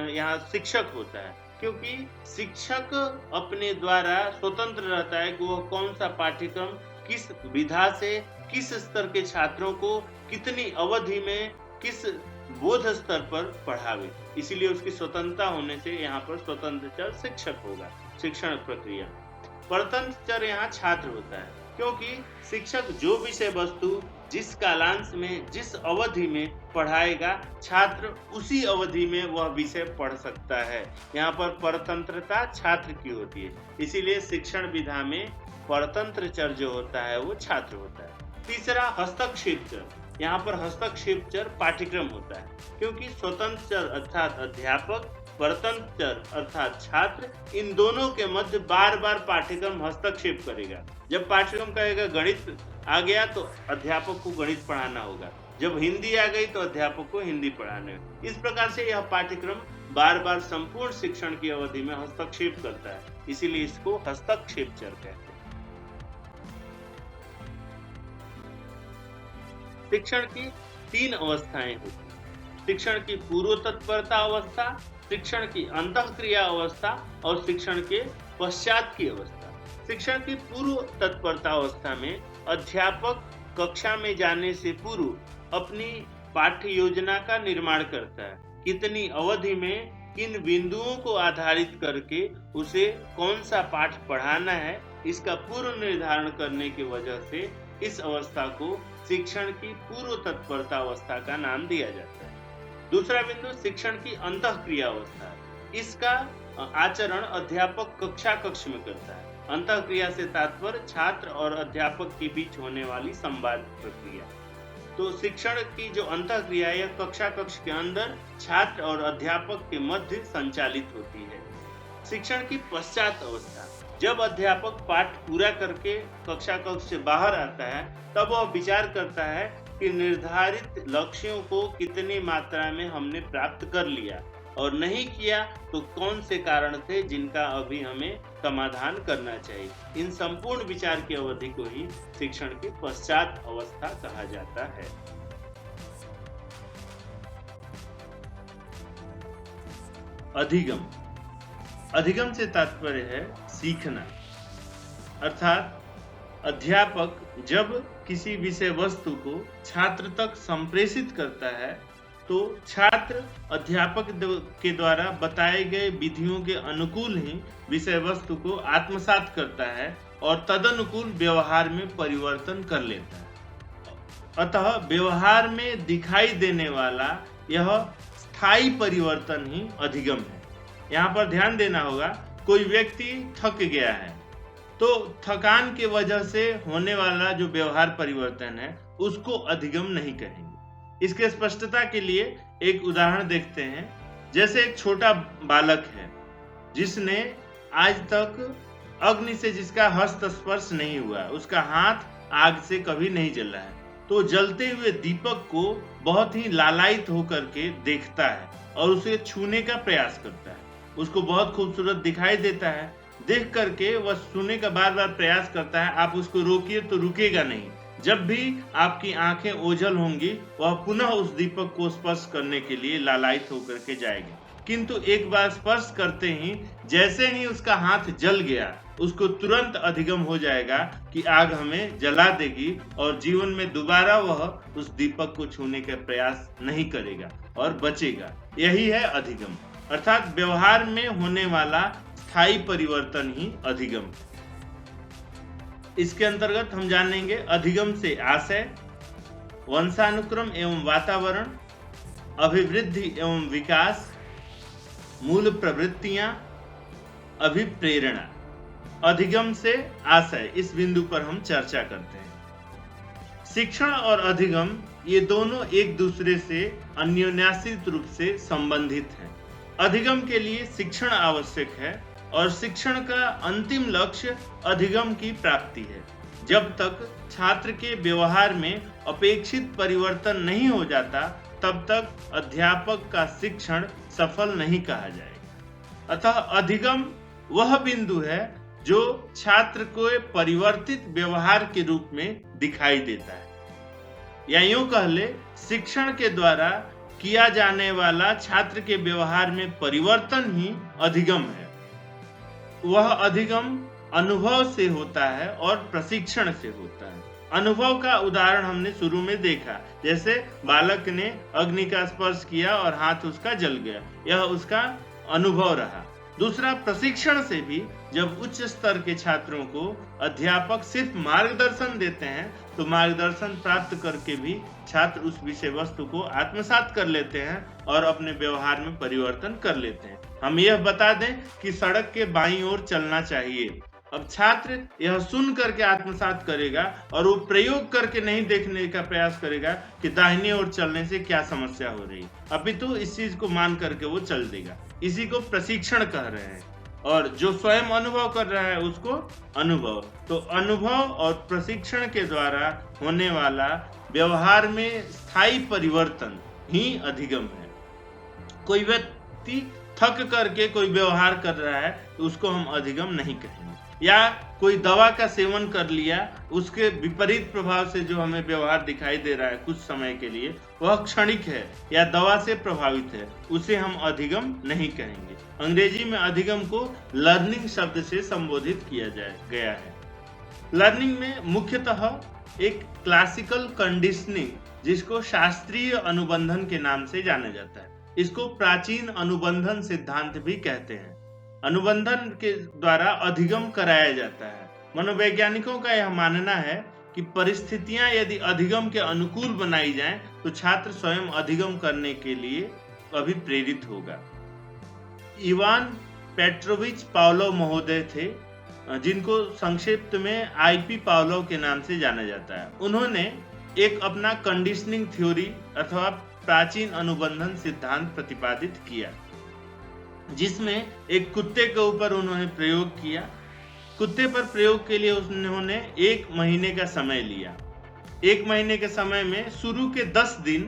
यहाँ शिक्षक होता है, क्योंकि शिक्षक अपने द्वारा स्वतंत्र रहता है कि वह कौन सा पाठ्यक्रम किस विधा से किस स्तर के छात्रों को कितनी अवधि में किस बोध स्तर पर पढ़ावे। इसीलिए उसकी स्वतंत्रता होने से यहाँ पर स्वतंत्र चर शिक्षक होगा शिक्षण प्रक्रिया। परतंत्र चर यहाँ छात्र होता है, क्योंकि शिक्षक जो विषय वस्तु जिस कालांश में जिस अवधि में पढ़ाएगा, छात्र उसी अवधि में वह विषय पढ़ सकता है। यहाँ पर परतंत्रता छात्र की होती है, इसीलिए शिक्षण विधा में परतंत्र चर जो होता है वो छात्र होता है। तीसरा हस्तक्षेप चर। यहाँ पर हस्तक्षेप चर पाठ्यक्रम होता है, क्योंकि स्वतंत्र चर अर्थात अध्यापक, परतंत्र चर अर्थात छात्र, इन दोनों के मध्य बार बार पाठ्यक्रम हस्तक्षेप करेगा। जब पाठ्यक्रम कहेगा गणित आ गया तो अध्यापक को गणित पढ़ाना होगा, जब हिंदी आ गई तो अध्यापक को हिंदी पढ़ाना है। इस प्रकार से यह पाठ्यक्रम बार बार संपूर्ण शिक्षण की अवधि में हस्तक्षेप करता है, इसीलिए इसको हस्तक्षेप चर कहते हैं। शिक्षण की 3 अवस्थाएं होती हैं। शिक्षण की पूर्व तत्परता अवस्था, शिक्षण की अंतःक्रिया अवस्था और शिक्षण के पश्चात की अवस्था। शिक्षण की पूर्व तत्परता अवस्था में अध्यापक कक्षा में जाने से पूर्व अपनी पाठ्य योजना का निर्माण करता है। कितनी अवधि में किन बिंदुओं को आधारित करके उसे कौन सा पाठ पढ़ाना है, इसका पूर्व निर्धारण करने की वजह से इस अवस्था को शिक्षण की पूर्व तत्परता अवस्था का नाम दिया जाता है। दूसरा बिंदु शिक्षण की अंतःक्रिया अवस्था है। इसका आचरण अध्यापक कक्षा कक्ष में करता है। अंतःक्रिया से तात्पर्य छात्र और अध्यापक के बीच होने वाली संवाद प्रक्रिया। तो शिक्षण की जो अंतःक्रिया है कक्षा कक्ष के अंदर छात्र और अध्यापक के मध्य संचालित होती है। शिक्षण की पश्चात अवस्था, जब अध्यापक पाठ पूरा करके कक्षा कक्ष से बाहर आता है तब वह विचार करता है कि निर्धारित लक्ष्यों को कितनी मात्रा में हमने प्राप्त कर लिया और नहीं किया तो कौन से कारण थे जिनका अभी हमें समाधान करना चाहिए। इन संपूर्ण विचार की अवधि को ही शिक्षण की पश्चात अवस्था कहा जाता है। अधिगम। अधिगम से तात्पर्य है सीखना, अर्थात अध्यापक जब किसी विषय वस्तु को छात्र तक संप्रेषित करता है तो छात्र अध्यापक के द्वारा बताए गए विधियों के अनुकूल ही विषय वस्तु को आत्मसात करता है और तदनुकूल व्यवहार में परिवर्तन कर लेता है। अतः व्यवहार में दिखाई देने वाला यह स्थायी परिवर्तन ही अधिगम है। यहाँ पर ध्यान देना होगा, कोई व्यक्ति थक गया है तो थकान के वजह से होने वाला जो व्यवहार परिवर्तन है उसको अधिगम नहीं कहेंगे। इसके स्पष्टता के लिए एक उदाहरण देखते हैं। जैसे एक छोटा बालक है जिसने आज तक अग्नि से जिसका हस्त स्पर्श नहीं हुआ, उसका हाथ आग से कभी नहीं जला है, तो जलते हुए दीपक को बहुत ही लालायित होकर के देखता है और उसे छूने का प्रयास करता है। उसको बहुत खूबसूरत दिखाई देता है, देख करके वह छूने का बार बार प्रयास करता है। आप उसको रोकिए तो रुकेगा नहीं। जब भी आपकी आंखें ओझल होंगी वह पुनः उस दीपक को स्पर्श करने के लिए लालायित होकर के जाएगा। किंतु एक बार स्पर्श करते ही जैसे ही उसका हाथ जल गया उसको तुरंत अधिगम हो जाएगा कि आग हमें जला देगी और जीवन में दोबारा वह उस दीपक को छूने का प्रयास नहीं करेगा और बचेगा। यही है अधिगम, अर्थात व्यवहार में होने वाला स्थायी परिवर्तन ही अधिगम। इसके अंतर्गत हम जानेंगे अधिगम से आशय, वंशानुक्रम एवं वातावरण, अभिवृद्धि एवं विकास, मूल प्रवृत्तियां, अभिप्रेरणा। अधिगम से आशय, इस बिंदु पर हम चर्चा करते हैं। शिक्षण और अधिगम ये दोनों एक दूसरे से अन्योन्याश्रित रूप से संबंधित हैं। अधिगम के लिए शिक्षण आवश्यक है और शिक्षण का अंतिम लक्ष्य अधिगम की प्राप्ति है। जब तक छात्र के व्यवहार में अपेक्षित परिवर्तन नहीं हो जाता तब तक अध्यापक का शिक्षण सफल नहीं कहा जाएगा। अतः अधिगम वह बिंदु है जो छात्र को परिवर्तित व्यवहार के रूप में दिखाई देता है, या यूं कह ले, शिक्षण के द्वारा किया जाने वाला छात्र के व्यवहार में परिवर्तन ही अधिगम है। वह अधिगम अनुभव से होता है और प्रशिक्षण से होता है। अनुभव का उदाहरण हमने शुरू में देखा, जैसे बालक ने अग्नि का स्पर्श किया और हाथ उसका जल गया, यह उसका अनुभव रहा। दूसरा, प्रशिक्षण से भी जब उच्च स्तर के छात्रों को अध्यापक सिर्फ मार्गदर्शन देते हैं तो मार्गदर्शन प्राप्त करके भी छात्र उस विषय वस्तु को आत्मसात कर लेते हैं और अपने व्यवहार में परिवर्तन कर लेते हैं। हम यह बता दें कि सड़क के बाईं ओर चलना चाहिए। अब छात्र यह सुन करके आत्मसात करेगा और वो प्रयोग करके नहीं देखने का प्रयास करेगा कि दाहिनी ओर चलने से क्या समस्या हो रही, अपितु इस चीज को मान करके वो चल देगा। इसी को प्रशिक्षण कह रहे हैं, और जो स्वयं अनुभव कर रहा है उसको अनुभव। तो अनुभव और प्रशिक्षण के द्वारा होने वाला व्यवहार में स्थायी परिवर्तन ही अधिगम है। कोई व्यक्ति थक करके कोई व्यवहार कर रहा है तो उसको हम अधिगम नहीं कहेंगे। या कोई दवा का सेवन कर लिया, उसके विपरीत प्रभाव से जो हमें व्यवहार दिखाई दे रहा है कुछ समय के लिए, वह क्षणिक है या दवा से प्रभावित है, उसे हम अधिगम नहीं कहेंगे। अंग्रेजी में अधिगम को लर्निंग शब्द से संबोधित किया गया है। लर्निंग में मुख्यतः एक क्लासिकल कंडीशनिंग, जिसको शास्त्रीय अनुबंधन के नाम से जाना जाता है, इसको प्राचीन अनुबंधन सिद्धांत भी कहते हैं। अनुबंधन के द्वारा अधिगम कराया जाता है। मनोवैज्ञानिकों का यह मानना है कि परिस्थितियां यदि अधिगम के अनुकूल बनाई जाएं तो छात्र स्वयं अधिगम करने के लिए अभिप्रेरित होगा। इवान पेट्रोविच पावलोव महोदय थे, जिनको संक्षिप्त में आईपी पावलोव के नाम से जाना जाता है। उन्होंने एक अपना कंडीशनिंग थ्योरी अथवा प्राचीन अनुबंधन सिद्धांत प्रतिपादित किया, जिसमें एक कुत्ते के ऊपर उन्होंने प्रयोग किया। कुत्ते पर प्रयोग के लिए उन्होंने 1 महीने का समय लिया। 1 महीने के समय में शुरू के 10 दिन,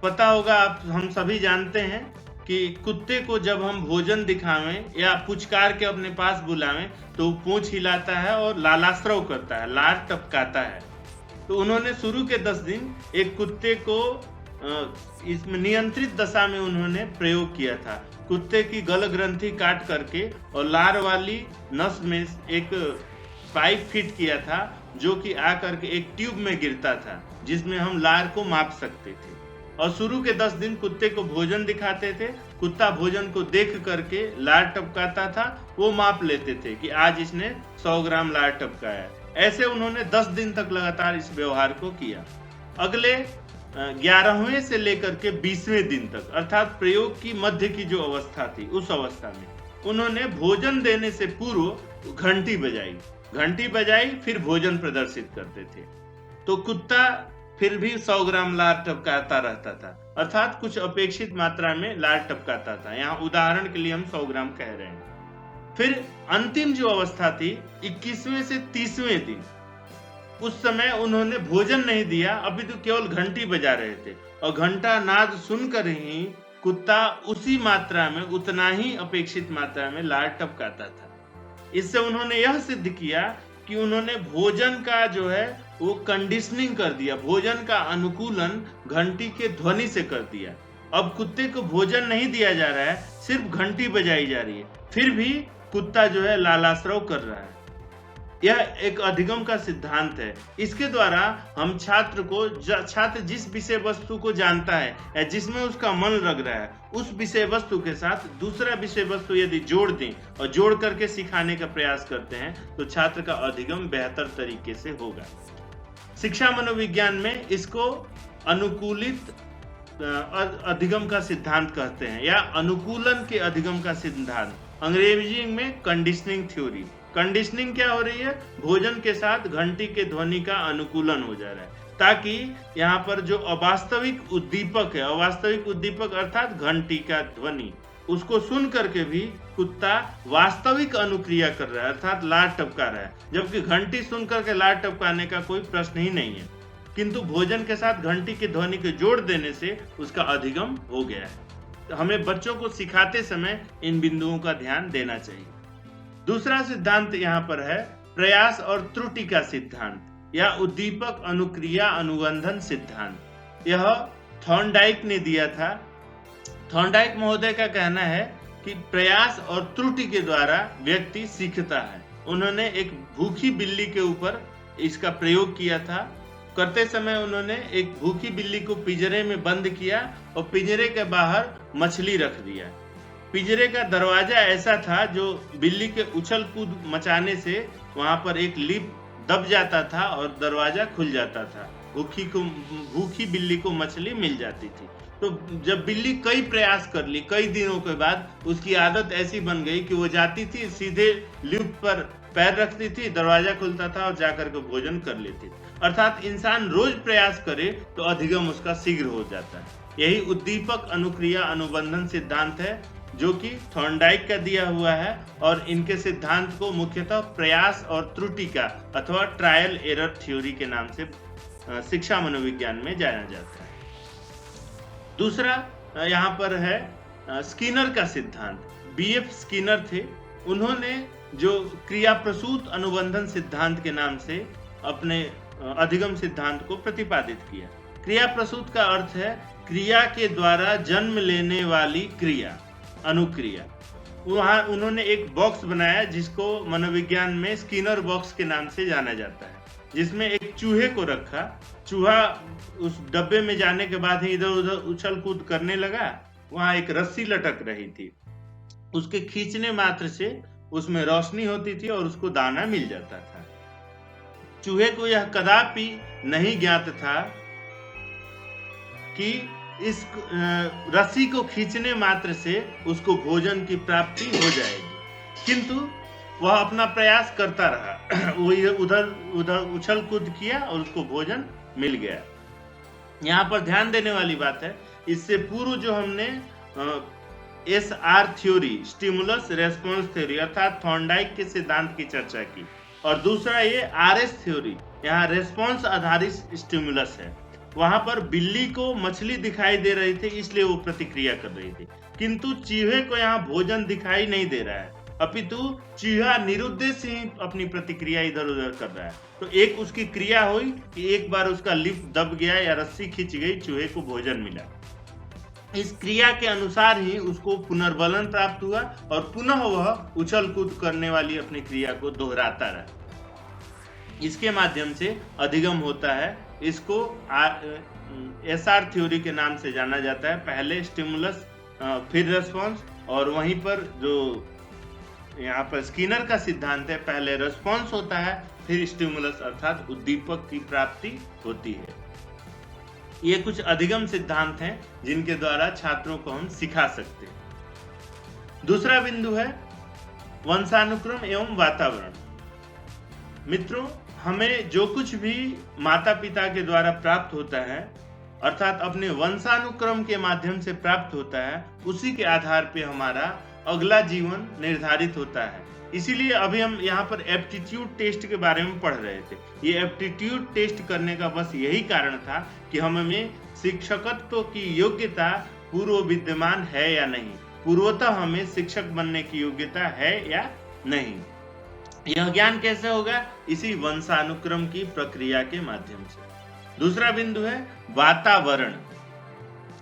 पता होगा आप, हम सभी जानते हैं कि कुत्ते को जब हम भोजन दिखावें या पुचकार के अपने पास बुलावें तो पूंछ हिलाता है और लालास्रव करता है, लार टपकाता है। तो उन्होंने शुरू के 10 दिन एक कुत्ते को इसमें नियंत्रित दशा में उन्होंने प्रयोग किया था। कुत्ते की गल ग्रंथि काट करके और लार वाली नस में एक पाइप फिट किया था जो कि आकर के एक ट्यूब में गिरता था जिसमें हम लार को माप सकते थे। और शुरू के 10 दिन कुत्ते को भोजन दिखाते थे। कुत्ता भोजन को देख करके लार टपकाता था, वो माप लेते थे कि आज इसने 100 ग्राम लार टपकाया। ऐसे उन्होंने 10 दिन तक लगातार इस व्यवहार को किया। अगले 11वें से लेकर के 20वें दिन तक, अर्थात प्रयोग की मध्य की जो अवस्था थी, उस अवस्था में उन्होंने भोजन देने से पूर्व घंटी बजाई, फिर भोजन प्रदर्शित करते थे। तो कुत्ता फिर भी 100 ग्राम लार टपकाता रहता था, अर्थात कुछ अपेक्षित मात्रा में लार टपकाता था। यहाँ उदाहरण के लिए हम 100 ग्राम कह रहे हैं। फिर अंतिम जो अवस्था थी 21वें से 30वें दिन, उस समय उन्होंने भोजन नहीं दिया, अभी तो केवल घंटी बजा रहे थे और घंटा नाद सुनकर ही कुत्ता उसी मात्रा में, उतना ही अपेक्षित मात्रा में लार टपकाता था। इससे उन्होंने यह सिद्ध किया कि उन्होंने भोजन का जो है वो कंडीशनिंग कर दिया, भोजन का अनुकूलन घंटी के ध्वनि से कर दिया। अब कुत्ते को भोजन नहीं दिया जा रहा है, सिर्फ घंटी बजाई जा रही है, फिर भी कुत्ता जो है लालाश्रव कर रहा है। यह एक अधिगम का सिद्धांत है। इसके द्वारा हम छात्र जिस विषय वस्तु को जानता है या जिसमें उसका मन लग रहा है, उस विषय वस्तु के साथ दूसरा विषय वस्तु यदि जोड़ दें और जोड़ करके सिखाने का प्रयास करते हैं तो छात्र का अधिगम बेहतर तरीके से होगा। शिक्षा मनोविज्ञान में इसको अनुकूलित अधिगम का सिद्धांत कहते हैं या अनुकूलन के अधिगम का सिद्धांत, अंग्रेजी में कंडीशनिंग थ्योरी। कंडीशनिंग क्या हो रही है? भोजन के साथ घंटी के ध्वनि का अनुकूलन हो जा रहा है, ताकि यहाँ पर जो अवास्तविक उद्दीपक है, अवास्तविक उद्दीपक अर्थात घंटी का ध्वनि, उसको सुन करके भी कुत्ता वास्तविक अनुक्रिया कर रहा है, अर्थात लार टपका रहा है। जबकि घंटी सुन करके लार टपकाने का कोई प्रश्न ही नहीं है, किंतु भोजन के साथ घंटी की ध्वनि को जोड़ देने से उसका अधिगम हो गया है। हमें बच्चों को सिखाते समय इन बिंदुओं का ध्यान देना चाहिए। दूसरा सिद्धांत यहाँ पर है प्रयास और त्रुटि का सिद्धांत या उद्दीपक अनुक्रिया अनुबंधन सिद्धांत। यह थॉर्नडाइक ने दिया था। थॉर्नडाइक महोदय का कहना है कि प्रयास और त्रुटि के द्वारा व्यक्ति सीखता है। उन्होंने एक भूखी बिल्ली के ऊपर इसका प्रयोग किया था। करते समय उन्होंने एक भूखी बिल्ली को पिंजरे में बंद किया और पिंजरे के बाहर मछली रख दिया। पिंजरे का दरवाजा ऐसा था जो बिल्ली के उछल कूद मचाने से वहां पर एक लिप दब जाता था और दरवाजा खुल जाता था। भूखी बिल्ली को मछली मिल जाती थी। तो जब बिल्ली कई प्रयास कर ली, कई दिनों के बाद उसकी आदत ऐसी बन गई कि वो जाती थी, सीधे लिफ्ट पर पैर रखती थी, दरवाजा खुलता था और जाकर के भोजन कर लेती। अर्थात इंसान रोज प्रयास करे तो अधिगम उसका शीघ्र हो जाता है। यही उद्दीपक अनुक्रिया अनुबंधन सिद्धांत है जो कि थॉर्नडाइक का दिया हुआ है और इनके सिद्धांत को मुख्यतः प्रयास और त्रुटि का अथवा ट्रायल एरर थ्योरी के नाम से शिक्षा मनोविज्ञान में जाना जाता है। दूसरा यहाँ पर है स्किनर का सिद्धांत। बीएफ स्किनर थे। उन्होंने जो क्रिया प्रसूत अनुबंधन सिद्धांत के नाम से अपने अधिगम सिद्धांत को प्रतिपादित किया। क्रिया प्रसूत का अर्थ है क्रिया के द्वारा जन्म लेने वाली क्रिया, अनुक्रिया। वहां उन्होंने एक बॉक्स बनाया जिसको मनोविज्ञान में स्किनर बॉक्स के नाम से जाना जाता है, जिसमें एक चूहे को रखा। चूहा उस डब्बे में जाने के बाद ही इधर उधर उछल कूद करने लगा। वहां एक रस्सी लटक रही थी, उसके खींचने मात्र से उसमें रोशनी होती थी और उसको दाना मिल जाता था। चूहे को यह कदापि नहीं ज्ञात था कि इस रस्सी को खींचने मात्र से उसको भोजन की प्राप्ति हो जाएगी, किंतु वह अपना प्रयास करता रहा। वो उधर उधर उछल कूद किया और उसको भोजन मिल गया। यहाँ पर ध्यान देने वाली बात है, इससे पूर्व जो हमने SR theory, stimulus response theory अर्थात थॉर्नडाइक के सिद्धांत की चर्चा की, और दूसरा ये RS थ्योरी, यहाँ रेस्पॉन्स आधारित स्टिमुलस है। वहां पर बिल्ली को मछली दिखाई दे रही थी इसलिए वो प्रतिक्रिया कर रही थी, किंतु चूहे को यहाँ भोजन दिखाई नहीं दे रहा है, अपितु चूहा निरुद्देश्य ही अपनी प्रतिक्रिया इधर उधर कर रहा है। तो एक उसकी क्रिया हुई कि एक बार उसका लिफ्ट दब गया या रस्सी खिंच गई, चूहे को भोजन मिला। इस क्रिया के अनुसार ही उसको पुनर्बलन प्राप्त हुआ और पुनः वह उछल कूद करने वाली अपनी क्रिया को दोहराता रहा। इसके माध्यम से अधिगम होता है। इसको SR थ्योरी के नाम से जाना जाता है। पहले स्टिमुलस फिर रेस्पॉन्स, और वहीं पर जो यहाँ पर स्किनर का सिद्धांत है, पहले रेस्पॉन्स होता है फिर स्टिमुलस अर्थात उद्दीपक की प्राप्ति होती है। ये कुछ अधिगम सिद्धांत हैं जिनके द्वारा छात्रों को हम सिखा सकते हैं। दूसरा बिंदु है वंशानुक्रम एवं वातावरण। मित्रों, हमें जो कुछ भी माता पिता के द्वारा प्राप्त होता है अर्थात अपने वंशानुक्रम के माध्यम से प्राप्त होता है, उसी के आधार पे हमारा अगला जीवन निर्धारित होता है। इसीलिए अभी हम यहाँ पर एप्टीट्यूड टेस्ट के बारे में पढ़ रहे थे। ये एप्टीट्यूड टेस्ट करने का बस यही कारण था कि हमें शिक्षकत्व की योग्यता पूर्व विद्यमान है या नहीं, पूर्वतः हमें शिक्षक बनने की योग्यता है या नहीं। यह ज्ञान कैसे होगा? इसी वंशानुक्रम की प्रक्रिया के माध्यम से। दूसरा बिंदु है वातावरण।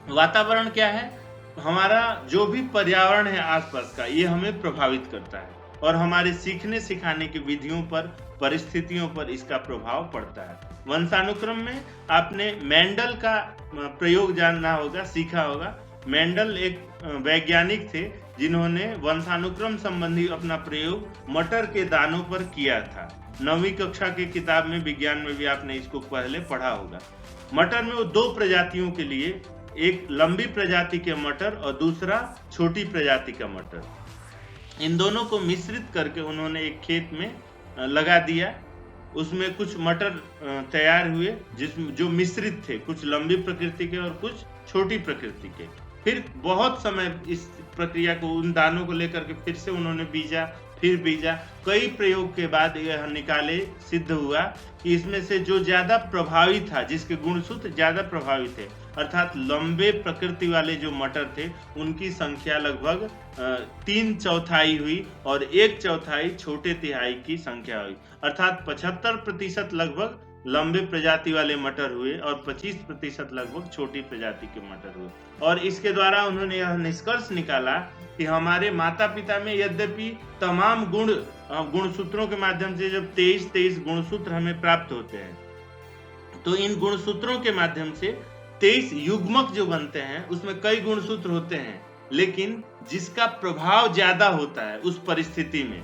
वातावरण क्या है? हमारा जो भी पर्यावरण है आसपास का, ये हमें प्रभावित करता है और हमारे सीखने सिखाने की विधियों पर, परिस्थितियों पर इसका प्रभाव पड़ता है। वंशानुक्रम में आपने मेंडल का प्रयोग जानना होगा, सीखा होगा। मेंडल एक वैज्ञानिक थे जिन्होंने वंशानुक्रम संबंधी अपना प्रयोग मटर के दानों पर किया था। 9वीं कक्षा की किताब में, विज्ञान में भी आपने इसको पहले पढ़ा होगा। मटर में वो 2 प्रजातियों के लिए, एक लंबी प्रजाति के मटर और दूसरा छोटी प्रजाति का मटर, इन दोनों को मिश्रित करके उन्होंने एक खेत में लगा दिया। उसमें कुछ मटर तैयार हुए जो मिश्रित थे, कुछ लंबी प्रकृति के और कुछ छोटी प्रकृति के। फिर बहुत समय इस प्रक्रिया को, उन दानों को लेकर के फिर से उन्होंने बीजा, फिर बीजा। कई प्रयोग के बाद यह निकाले, सिद्ध हुआ कि इसमें से जो ज्यादा प्रभावी था, जिसके गुणसूत्र ज्यादा प्रभावी थे, अर्थात लंबे प्रकृति वाले जो मटर थे, उनकी संख्या लगभग 3/4 हुई और 1/4 छोटे तिहाई की संख्या हुई। अर्थात 75% लगभग लंबे प्रजाति वाले मटर हुए और 25% लगभग छोटी प्रजाति के मटर हुए। और इसके द्वारा उन्होंने यह निष्कर्ष निकाला कि हमारे माता पिता में यद्यपि तमाम गुणसूत्रों के माध्यम से जब 23 गुणसूत्र हमें प्राप्त होते हैं, तो इन गुणसूत्रों के माध्यम से 23 युग्मक जो बनते हैं, उसमें कई गुणसूत्र होते हैं, लेकिन जिसका प्रभाव ज्यादा होता है उस परिस्थिति में,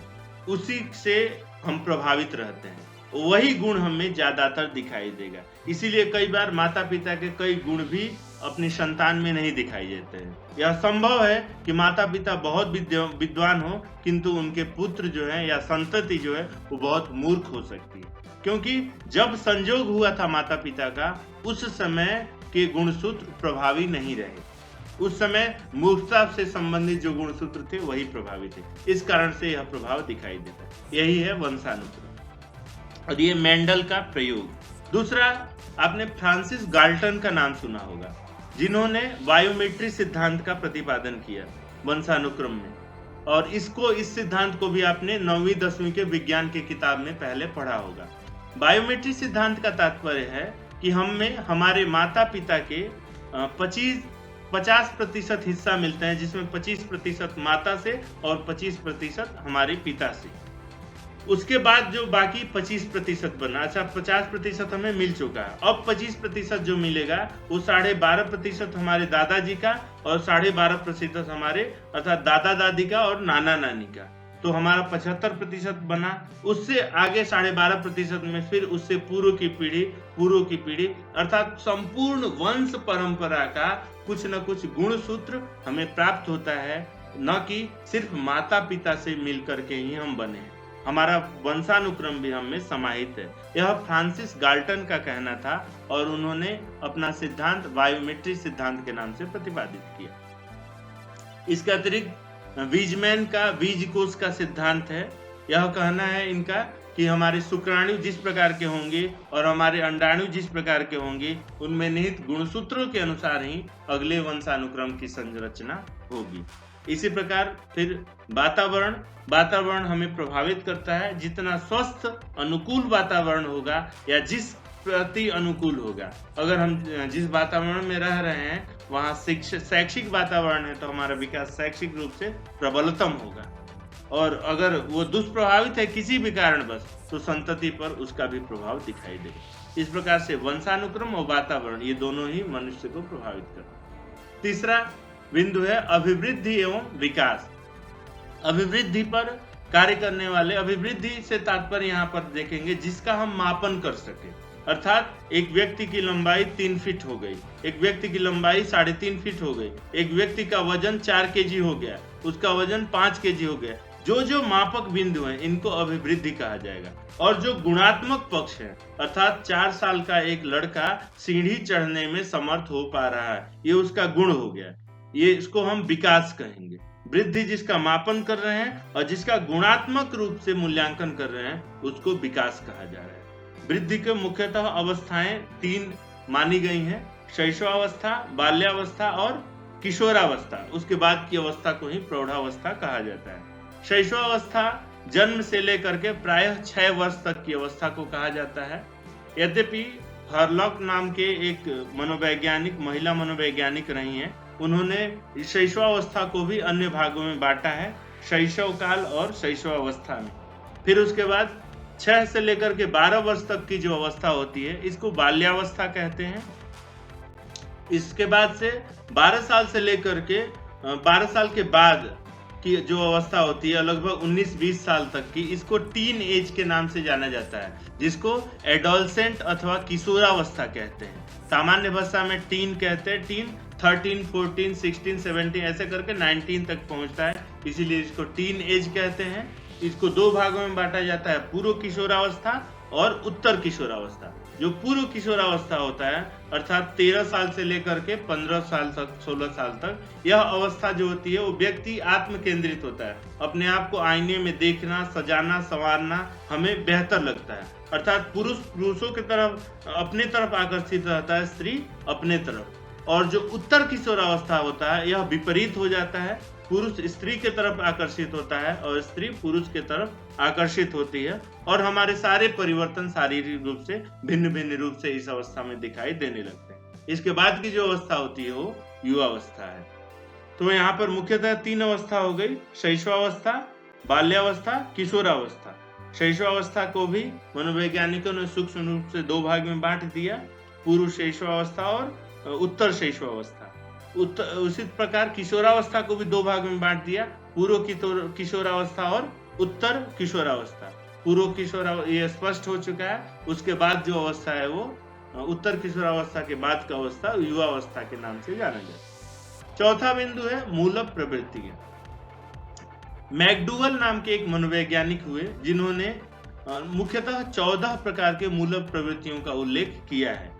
उसी से हम प्रभावित रहते हैं, वही गुण हमें ज्यादातर दिखाई देगा। इसीलिए कई बार माता पिता के कई गुण भी अपनी संतान में नहीं दिखाई देते हैं। यह संभव है कि माता पिता बहुत विद्वान हो, किंतु उनके पुत्र जो है या संतति जो है वो बहुत मूर्ख हो सकती है, क्योंकि जब संजोग हुआ था माता पिता का, उस समय के गुणसूत्र प्रभावी नहीं रहे। उस समय मूर्खता से संबंधित जो गुणसूत्र थे वही प्रभावी थे। इस कारण से यह प्रभाव दिखाई देता है। यही है वंशानुक्रम और ये मेंडल का प्रयोग। दूसरा, आपने फ्रांसिस गाल्टन का नाम सुना होगा, जिन्होंने बायोमेट्री सिद्धांत का प्रतिपादन किया वंशानुक्रम में, और इस सिद्धांत को भी आपने 9वीं 10वीं के विज्ञान की किताब में पहले पढ़ा होगा। बायोमेट्री सिद्धांत का तात्पर्य है कि हमें हमारे माता पिता के 50% हिस्सा मिलते हैं, जिसमें 25% माता से और 25% हमारे पिता से। उसके बाद जो बाकी 25% बना, अच्छा 50% हमें मिल चुका है, अब 25% जो मिलेगा वो 12.5% हमारे दादाजी का और 12.5% हमारे अर्थात दादा दादी का और नाना नानी का, तो हमारा 75% बना। उससे आगे 12.5% में फिर उससे पूर्व की पीढ़ी अर्थात संपूर्ण वंश परंपरा का कुछ न कुछ गुणसूत्र हमें प्राप्त होता है, न कि सिर्फ माता पिता से मिल करके ही हम बने हैं। हमारा वंशानुक्रम भी हमें समाहित है। यह फ्रांसिस गाल्टन का कहना था और उन्होंने अपना सिद्धांत बायोमेट्री सिद्धांत के नाम से प्रतिपादित किया। इसके अतिरिक्त वीजमैन का बीज कोश का सिद्धांत है। यह कहना है इनका कि हमारे शुक्राणु जिस प्रकार के होंगे और हमारे अंडाणु जिस प्रकार के होंगे, उनमें निहित गुणसूत्रों के अनुसार ही अगले वंशानुक्रम की संरचना होगी। इसी प्रकार फिर वातावरण हमें प्रभावित करता है। जितना स्वस्थ अनुकूल वातावरण होगा या जिस प्रति अनुकूल होगा, अगर हम जिस वातावरण में रह रहे हैं वहाँ शैक्षिक वातावरण है, तो हमारा विकास शैक्षिक रूप से प्रबलतम होगा। और अगर वो दुष्प्रभावित है किसी भी कारणवश तो संतति पर उसका भी प्रभाव दिखाई देगा। इस प्रकार से वंशानुक्रम और वातावरण ये दोनों ही मनुष्य को प्रभावित करते हैं। तीसरा बिंदु है अभिवृद्धि एवं विकास। अभिवृद्धि पर कार्य करने वाले, अभिवृद्धि से तात्पर्य यहाँ पर देखेंगे जिसका हम मापन कर सके, अर्थात एक व्यक्ति की लंबाई 3 फीट हो गई, एक व्यक्ति की लंबाई 3.5 फीट हो गई, एक व्यक्ति का वजन 4 केजी हो गया, उसका वजन 5 केजी हो गया। जो जो मापक बिंदु हैं इनको अभिवृद्धि कहा जाएगा। और जो गुणात्मक पक्ष है, अर्थात 4 साल का एक लड़का सीढ़ी चढ़ने में समर्थ हो पा रहा है, ये उसका गुण हो गया, ये इसको हम विकास कहेंगे। वृद्धि जिसका मापन कर रहे हैं और जिसका गुणात्मक रूप से मूल्यांकन कर रहे हैं उसको विकास कहा जा रहा है। वृद्धि के मुख्यतः अवस्थाएं 3 मानी गई हैं, शैशवावस्था, बाल्यावस्था और किशोरावस्था। उसके बाद की अवस्था को ही प्रौढ़ावस्था कहा जाता है। शैशवावस्था जन्म से लेकर के प्रायः 6 वर्ष तक की अवस्था को कहा जाता है। यद्यपि हरलॉक नाम के एक मनोवैज्ञानिक, महिला मनोवैज्ञानिक रही हैं, उन्होंने शैशवावस्था को भी अन्य भागों में बांटा है, शैशव काल और शैशवावस्था में। फिर उसके बाद 6 से लेकर के 12 वर्ष तक की जो अवस्था होती है इसको बाल्यावस्था कहते हैं। इसके बाद से 12 साल से लेकर के 12 साल के बाद की जो अवस्था होती है लगभग 19-20 साल तक की, इसको टीन एज के नाम से जाना जाता है, जिसको एडोलसेंट अथवा किशोरावस्था कहते हैं। सामान्य भाषा में टीन कहते हैं। टीन 13, 14, 16, 17 ऐसे करके 19 तक पहुंचता है, इसीलिए इसको टीन एज कहते हैं। इसको 2 भागों में बांटा जाता है, पूर्व किशोरावस्था और उत्तर किशोरावस्था। जो पूर्व किशोरावस्था होता है अर्थात 13 साल से लेकर के 15 साल तक, 16 साल तक, यह अवस्था जो होती है वो व्यक्ति आत्म केंद्रित होता है। अपने आप को आईने में देखना, सजाना, संवारना हमें बेहतर लगता है। अर्थात पुरुष पुरुषों की तरफ, अपने तरफ आकर्षित रहता है, स्त्री अपने तरफ। और जो उत्तर किशोरावस्था होता है यह विपरीत हो जाता है, पुरुष स्त्री के तरफ आकर्षित होता है और स्त्री पुरुष के तरफ आकर्षित होती है। और हमारे सारे परिवर्तन शारीरिक रूप से भिन्न भिन्न रूप से इस अवस्था में दिखाई देने लगते हैं। इसके बाद की जो अवस्था होती है वो युवावस्था है। तो यहाँ पर मुख्यतः 3 अवस्था हो गई, शैशवावस्था, बाल्यावस्था, किशोरावस्था। शैशवावस्था को भी मनोवैज्ञानिकों ने सूक्ष्म रूप से 2 भाग में बांट दिया, पूर्व शैशवावस्था और उत्तर शैशवावस्था। उसी प्रकार किशोरावस्था को भी 2 भाग में बांट दिया, पूर्व किशोरावस्था और उत्तर किशोरावस्था। पूर्व किशोरावस्था ये स्पष्ट हो चुका है। उसके बाद जो अवस्था है वो उत्तर किशोरावस्था के बाद का अवस्था युवावस्था के नाम से जाना जाता है। चौथा बिंदु है मूलक प्रवृत्तियां। मैकडूगल नाम के एक मनोवैज्ञानिक हुए जिन्होंने मुख्यतः 14 प्रकार के मूलक प्रवृत्तियों का उल्लेख किया है।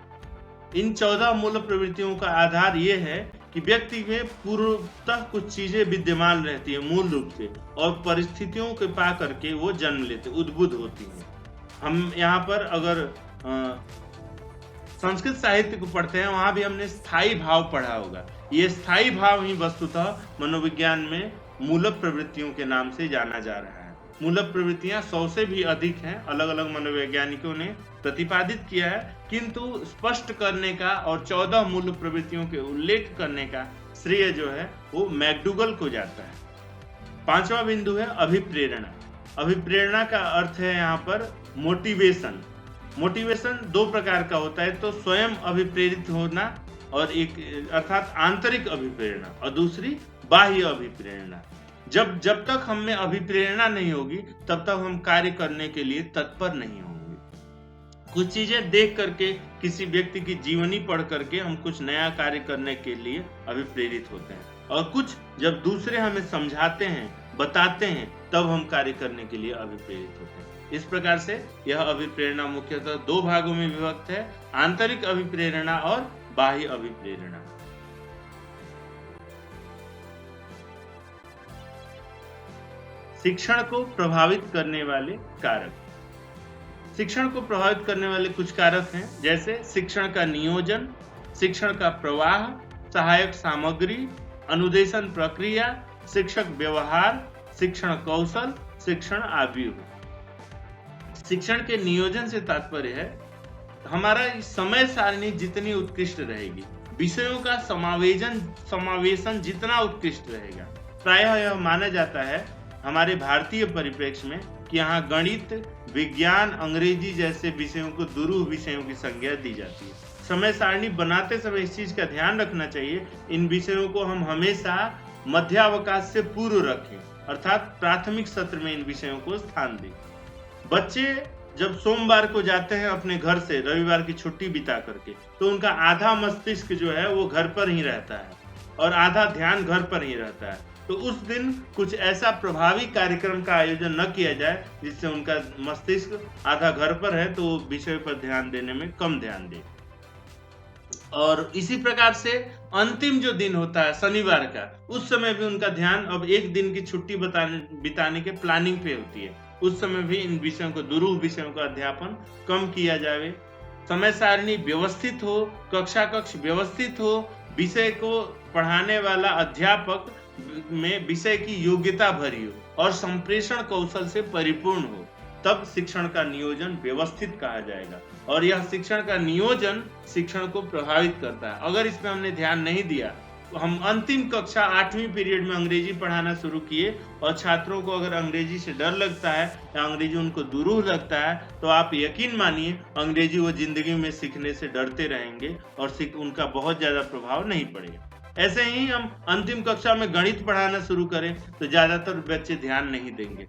इन 14 मूलक प्रवृत्तियों का आधार ये है कि व्यक्ति में पूर्वतः कुछ चीजें विद्यमान रहती है मूल रूप से, और परिस्थितियों के पा करके वो जन्म लेते, उद्बुद्ध होती हैं। हम यहाँ पर अगर संस्कृत साहित्य को पढ़ते हैं वहां भी हमने स्थायी भाव पढ़ा होगा। ये स्थायी भाव ही वस्तुतः मनोविज्ञान में मूलक प्रवृत्तियों के नाम से जाना जा रहा है। मूलक प्रवृत्तियां 100 से भी अधिक हैं, अलग अलग मनोवैज्ञानिकों ने प्रतिपादित किया है, किंतु स्पष्ट करने का और 14 मूल प्रवृत्तियों के उल्लेख करने का श्रेय जो है वो मैकडूगल को जाता है। 5वां बिंदु है अभिप्रेरणा। अभिप्रेरणा का अर्थ है यहाँ पर मोटिवेशन। मोटिवेशन 2 प्रकार का होता है, तो स्वयं अभिप्रेरित होना और एक अर्थात आंतरिक अभिप्रेरणा, और दूसरी बाह्य अभिप्रेरणा। जब तक हम में अभिप्रेरणा नहीं होगी तब तक हम कार्य करने के लिए तत्पर नहीं होंगे। कुछ चीजें देख करके, किसी व्यक्ति की जीवनी पढ़ करके हम कुछ नया कार्य करने के लिए अभिप्रेरित होते हैं, और कुछ जब दूसरे हमें समझाते हैं, बताते हैं, तब हम कार्य करने के लिए अभिप्रेरित होते हैं। इस प्रकार से यह अभिप्रेरणा मुख्यतः 2 भागों में विभक्त है, आंतरिक अभिप्रेरणा और बाह्य अभिप्रेरणा। शिक्षण को प्रभावित करने वाले कारक। शिक्षण को प्रभावित करने वाले कुछ कारक हैं, जैसे शिक्षण का नियोजन, शिक्षण का प्रवाह, सहायक सामग्री, अनुदेशन प्रक्रिया, शिक्षक व्यवहार, शिक्षण कौशल, शिक्षण आव्यूह। शिक्षण के नियोजन से तात्पर्य है हमारा समय सारणी जितनी उत्कृष्ट रहेगी, विषयों का समावेशन जितना उत्कृष्ट रहेगा। प्रायः यह माना जाता है हमारे भारतीय परिप्रेक्ष्य में कि यहाँ गणित, विज्ञान, अंग्रेजी जैसे विषयों को दुरूह विषयों की संज्ञा दी जाती है। समय सारणी बनाते समय इस चीज का ध्यान रखना चाहिए, इन विषयों को हम हमेशा मध्यावकाश से पूर्व रखें, अर्थात प्राथमिक सत्र में इन विषयों को स्थान दें। बच्चे जब सोमवार को जाते हैं अपने घर से रविवार की छुट्टी बिता करके, तो उनका आधा मस्तिष्क जो है वो घर पर ही रहता है और आधा ध्यान घर पर ही रहता है। तो उस दिन कुछ ऐसा प्रभावी कार्यक्रम का आयोजन न किया जाए जिससे उनका मस्तिष्क आधा घर पर है तो विषय पर ध्यान देने में कम ध्यान दे। और इसी प्रकार से अंतिम जो दिन होता है शनिवार का, उस समय भी उनका ध्यान अब एक दिन की छुट्टी बिताने के प्लानिंग पे होती है। उस समय भी इन विषयों को, दुरूह विषयों का अध्यापन कम किया जाए। समय सारणी व्यवस्थित हो, कक्षा कक्ष व्यवस्थित हो, विषय को पढ़ाने वाला अध्यापक में विषय की योग्यता भरी हो और संप्रेषण कौशल से परिपूर्ण हो, तब शिक्षण का नियोजन व्यवस्थित कहा जाएगा। और यह शिक्षण का नियोजन शिक्षण को प्रभावित करता है। अगर इसमें हमने ध्यान नहीं दिया, तो हम अंतिम कक्षा 8वीं पीरियड में अंग्रेजी पढ़ाना शुरू किए और छात्रों को अगर अंग्रेजी से डर लगता है या अंग्रेजी उनको दुरूह लगता है, तो आप यकीन मानिए अंग्रेजी वो जिंदगी में सीखने से डरते रहेंगे और उनका बहुत ज्यादा प्रभाव नहीं पड़ेगा। ऐसे ही हम अंतिम कक्षा में गणित पढ़ाना शुरू करें तो ज्यादातर बच्चे ध्यान नहीं देंगे।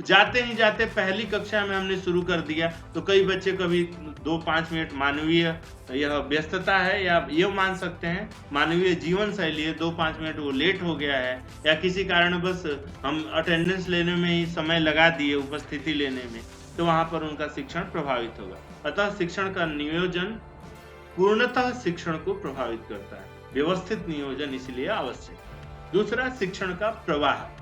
जाते ही जाते पहली कक्षा में हमने शुरू कर दिया तो कई बच्चे कभी 2-5 मिनट मानवीय, यह व्यस्तता है या ये मान सकते हैं मानवीय जीवन शैली है, 2-5 मिनट वो लेट हो गया है या किसी कारण बस हम अटेंडेंस लेने में ही समय लगा दिए, उपस्थिति लेने में, तो वहां पर उनका शिक्षण प्रभावित होगा। अतः शिक्षण का नियोजन पूर्णतः शिक्षण को प्रभावित करता है। व्यवस्थित नियोजन इसलिए आवश्यक। दूसरा, शिक्षण का प्रवाह।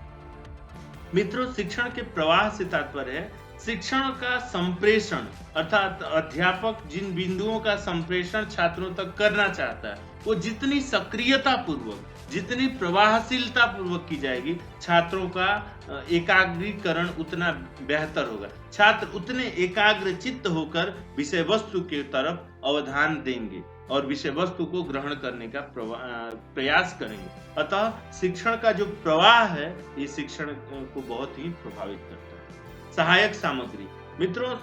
मित्रों, शिक्षण के प्रवाह से तात्पर्य है शिक्षण का संप्रेषण, अर्थात अध्यापक जिन बिंदुओं का संप्रेषण छात्रों तक करना चाहता है वो जितनी सक्रियता पूर्वक, जितनी प्रवाहशीलता पूर्वक की जाएगी, छात्रों का एकाग्रीकरण उतना बेहतर होगा। छात्र उतने एकाग्र चित्त होकर विषय वस्तु की तरफ अवधान देंगे और विषय वस्तु को ग्रहण करने का प्रयास करेंगे। अतः शिक्षण का जो प्रवाह है ये शिक्षण को बहुत ही प्रभावित करता है। सहायक सामग्री। मित्रों,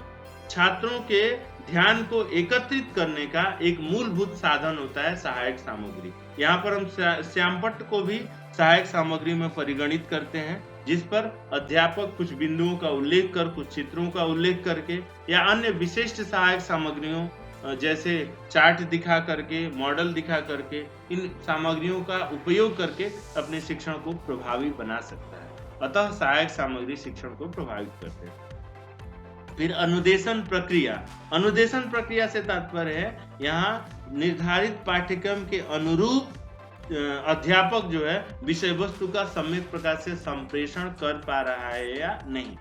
छात्रों के ध्यान को एकत्रित करने का एक मूलभूत साधन होता है सहायक सामग्री। यहाँ पर हम श्यामपट्ट को भी सहायक सामग्री में परिगणित करते हैं, जिस पर अध्यापक कुछ बिंदुओं का उल्लेख कर, कुछ चित्रों का उल्लेख करके या अन्य विशिष्ट सहायक सामग्रियों जैसे चार्ट दिखा करके, मॉडल दिखा करके, इन सामग्रियों का उपयोग करके अपने शिक्षण को प्रभावी बना सकता है। अतः सहायक सामग्री शिक्षण को प्रभावित करते हैं। फिर अनुदेशन प्रक्रिया। अनुदेशन प्रक्रिया से तात्पर्य है यहाँ निर्धारित पाठ्यक्रम के अनुरूप अध्यापक जो है विषय वस्तु का सम्यक प्रकार से संप्रेषण कर पा रहा है या नहीं।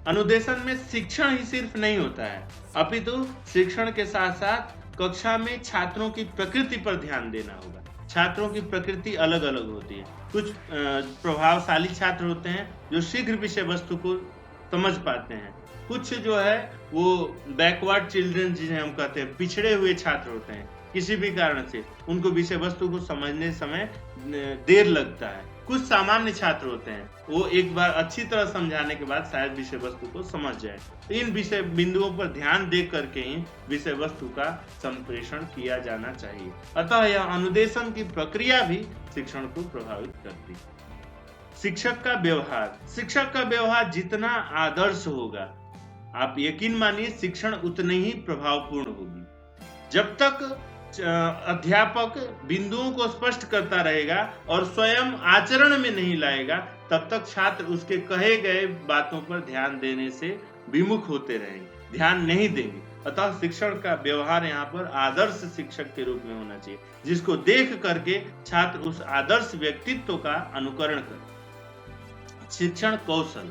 अनुदेशन में शिक्षण ही सिर्फ नहीं होता है, अपितु शिक्षण के साथ साथ कक्षा में छात्रों की प्रकृति पर ध्यान देना होगा। छात्रों की प्रकृति अलग अलग होती है। कुछ प्रभावशाली छात्र होते हैं जो शीघ्र विषय वस्तु को समझ पाते हैं। कुछ जो है वो बैकवर्ड चिल्ड्रन जिन्हें हम कहते हैं, पिछड़े हुए छात्र होते हैं, किसी भी कारण से उनको विषय वस्तु को समझने समय देर लगता है। कुछ सामान्य छात्र होते हैं, वो एक बार अच्छी तरह समझाने के बाद शायद विषय वस्तु को समझ जाए। तो इन विषय बिंदुओं पर ध्यान दे करके ही विषय वस्तु का संप्रेषण किया जाना चाहिए। अतः यह अनुदेशन की प्रक्रिया भी शिक्षण को प्रभावित करती है। शिक्षक का व्यवहार। शिक्षक का व्यवहार जितना आदर्श होगा, आप यकीन मानिए शिक्षण उतने ही प्रभावपूर्ण होगी। जब तक अध्यापक बिंदुओं को स्पष्ट करता रहेगा और स्वयं आचरण में नहीं लाएगा, तब तक छात्र उसके कहे गए बातों पर ध्यान देने से विमुख होते रहेंगे, ध्यान नहीं देंगे। अतः शिक्षण का व्यवहार यहाँ पर आदर्श शिक्षक के रूप में होना चाहिए, जिसको देख करके छात्र उस आदर्श व्यक्तित्व का अनुकरण करें। शिक्षण कौशल।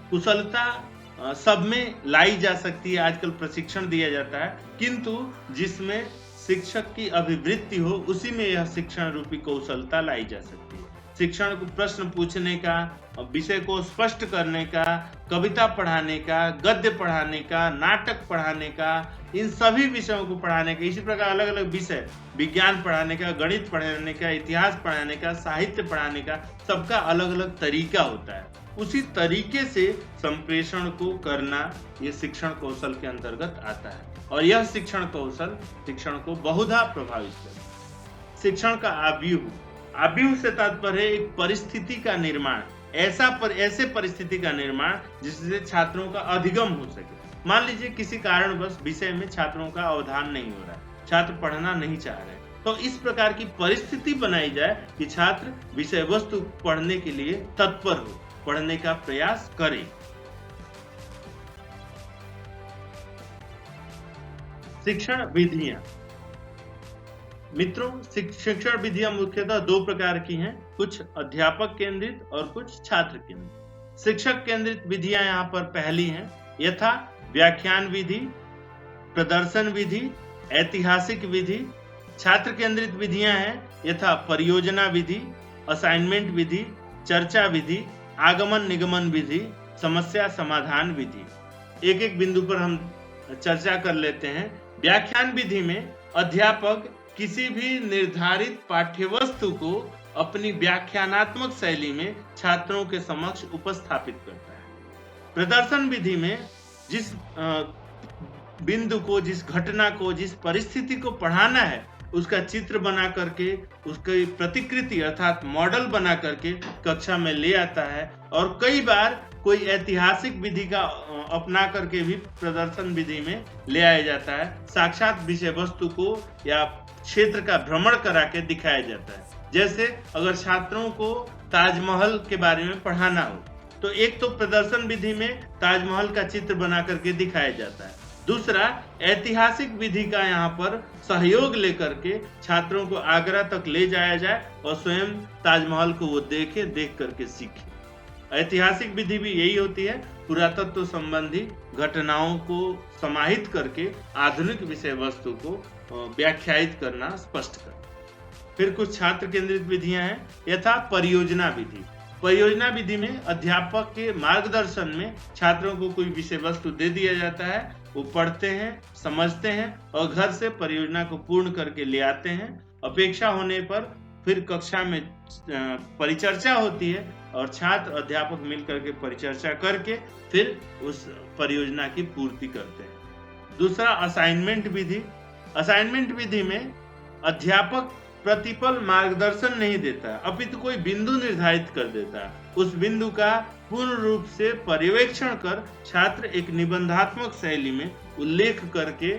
कुशलता सब में लाई जा सकती है, आजकल प्रशिक्षण दिया जाता है, किंतु जिसमें शिक्षक की अभिवृत्ति हो उसी में यह शिक्षण रूपी कौशलता लाई जा सकती है। शिक्षण को प्रश्न पूछने का, विषय को स्पष्ट करने का, कविता पढ़ाने का, गद्य पढ़ाने का, नाटक पढ़ाने का, इन सभी विषयों को पढ़ाने का, इसी प्रकार अलग अलग विषय, विज्ञान पढ़ाने का, गणित पढ़ाने का, इतिहास पढ़ाने का, साहित्य पढ़ाने का, सबका अलग अलग तरीका होता है। उसी तरीके से संप्रेषण को करना ये शिक्षण कौशल के अंतर्गत आता है और यह शिक्षण कौशल शिक्षण को बहुधा प्रभावित करता है। शिक्षण का आव्यूह से तात्पर्य है एक परिस्थिति का निर्माण, ऐसे परिस्थिति का निर्माण जिससे छात्रों का अधिगम हो सके। मान लीजिए किसी कारणवश विषय में छात्रों का अवधान नहीं हो रहा है, छात्र पढ़ना नहीं चाह रहे, तो इस प्रकार की परिस्थिति बनाई जाए कि छात्र विषय वस्तु पढ़ने के लिए तत्पर हो, पढ़ने का प्रयास करे। शिक्षण विधियां। मित्रों, शिक्षण विधियां मुख्यतः दो प्रकार की हैं, कुछ अध्यापक केंद्रित और कुछ छात्र केंद्रित। शिक्षक केंद्रित विधियां यहाँ पर पहली हैं, यथा व्याख्यान विधि, प्रदर्शन विधि, ऐतिहासिक विधि। छात्र केंद्रित विधियां हैं यथा परियोजना विधि, असाइनमेंट विधि, चर्चा विधि, आगमन निगमन विधि, समस्या समाधान विधि। एक एक बिंदु पर हम चर्चा कर लेते हैं। व्याख्यान विधि में अध्यापक किसी भी निर्धारित पाठ्यवस्तु को अपनी व्याख्यानात्मक शैली में छात्रों के समक्ष उपस्थापित करता है। प्रदर्शन विधि में जिस बिंदु को, जिस घटना को, जिस परिस्थिति को पढ़ाना है उसका चित्र बना करके, उसकी प्रतिकृति अर्थात मॉडल बना करके कक्षा में ले आता है और कई बार कोई ऐतिहासिक विधि का अपना करके भी प्रदर्शन विधि में ले आया जाता है। साक्षात विषय वस्तु को या क्षेत्र का भ्रमण करा के दिखाया जाता है। जैसे अगर छात्रों को ताजमहल के बारे में पढ़ाना हो तो एक तो प्रदर्शन विधि में ताजमहल का चित्र बना करके दिखाया जाता है, दूसरा ऐतिहासिक विधि का यहाँ पर सहयोग लेकर के छात्रों को आगरा तक ले जाया जाए और स्वयं ताजमहल को वो देख करके सीखे। ऐतिहासिक विधि भी यही होती है, पुरातत्व संबंधी घटनाओं को समाहित करके आधुनिक विषय वस्तु को व्याख्यायित करना, स्पष्ट करना। फिर कुछ छात्र केंद्रित विधियां हैं, यथा परियोजना विधि। परियोजना विधि में अध्यापक के मार्गदर्शन में छात्रों को कोई विषय वस्तु दे दिया जाता है, वो पढ़ते हैं, समझते हैं और घर से परियोजना को पूर्ण करके ले आते हैं। अपेक्षा होने पर फिर कक्षा में परिचर्चा होती है और छात्र अध्यापक मिलकर के परिचर्चा करके फिर उस परियोजना की पूर्ति करते हैं। दूसरा असाइनमेंट विधि। असाइनमेंट विधि में अध्यापक प्रतिपल मार्गदर्शन नहीं देता, अपितु कोई बिंदु निर्धारित कर देता है। उस बिंदु का पूर्ण रूप से पर्यवेक्षण कर छात्र एक निबंधात्मक शैली में उल्लेख करके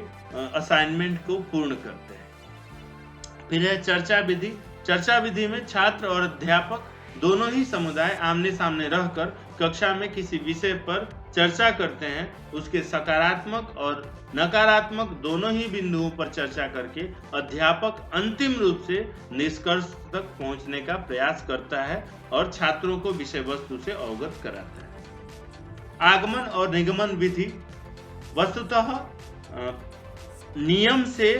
असाइनमेंट को पूर्ण करते हैं। फिर है चर्चा विधि। चर्चा विधि में छात्र और अध्यापक दोनों ही समुदाय आमने सामने रहकर कक्षा में किसी विषय पर चर्चा करते हैं। उसके सकारात्मक और नकारात्मक दोनों ही बिंदुओं पर चर्चा करके अध्यापक अंतिम रूप से निष्कर्ष तक पहुंचने का प्रयास करता है और छात्रों को विषय वस्तु से अवगत कराता है। आगमन और निगमन विधि वस्तुतः नियम से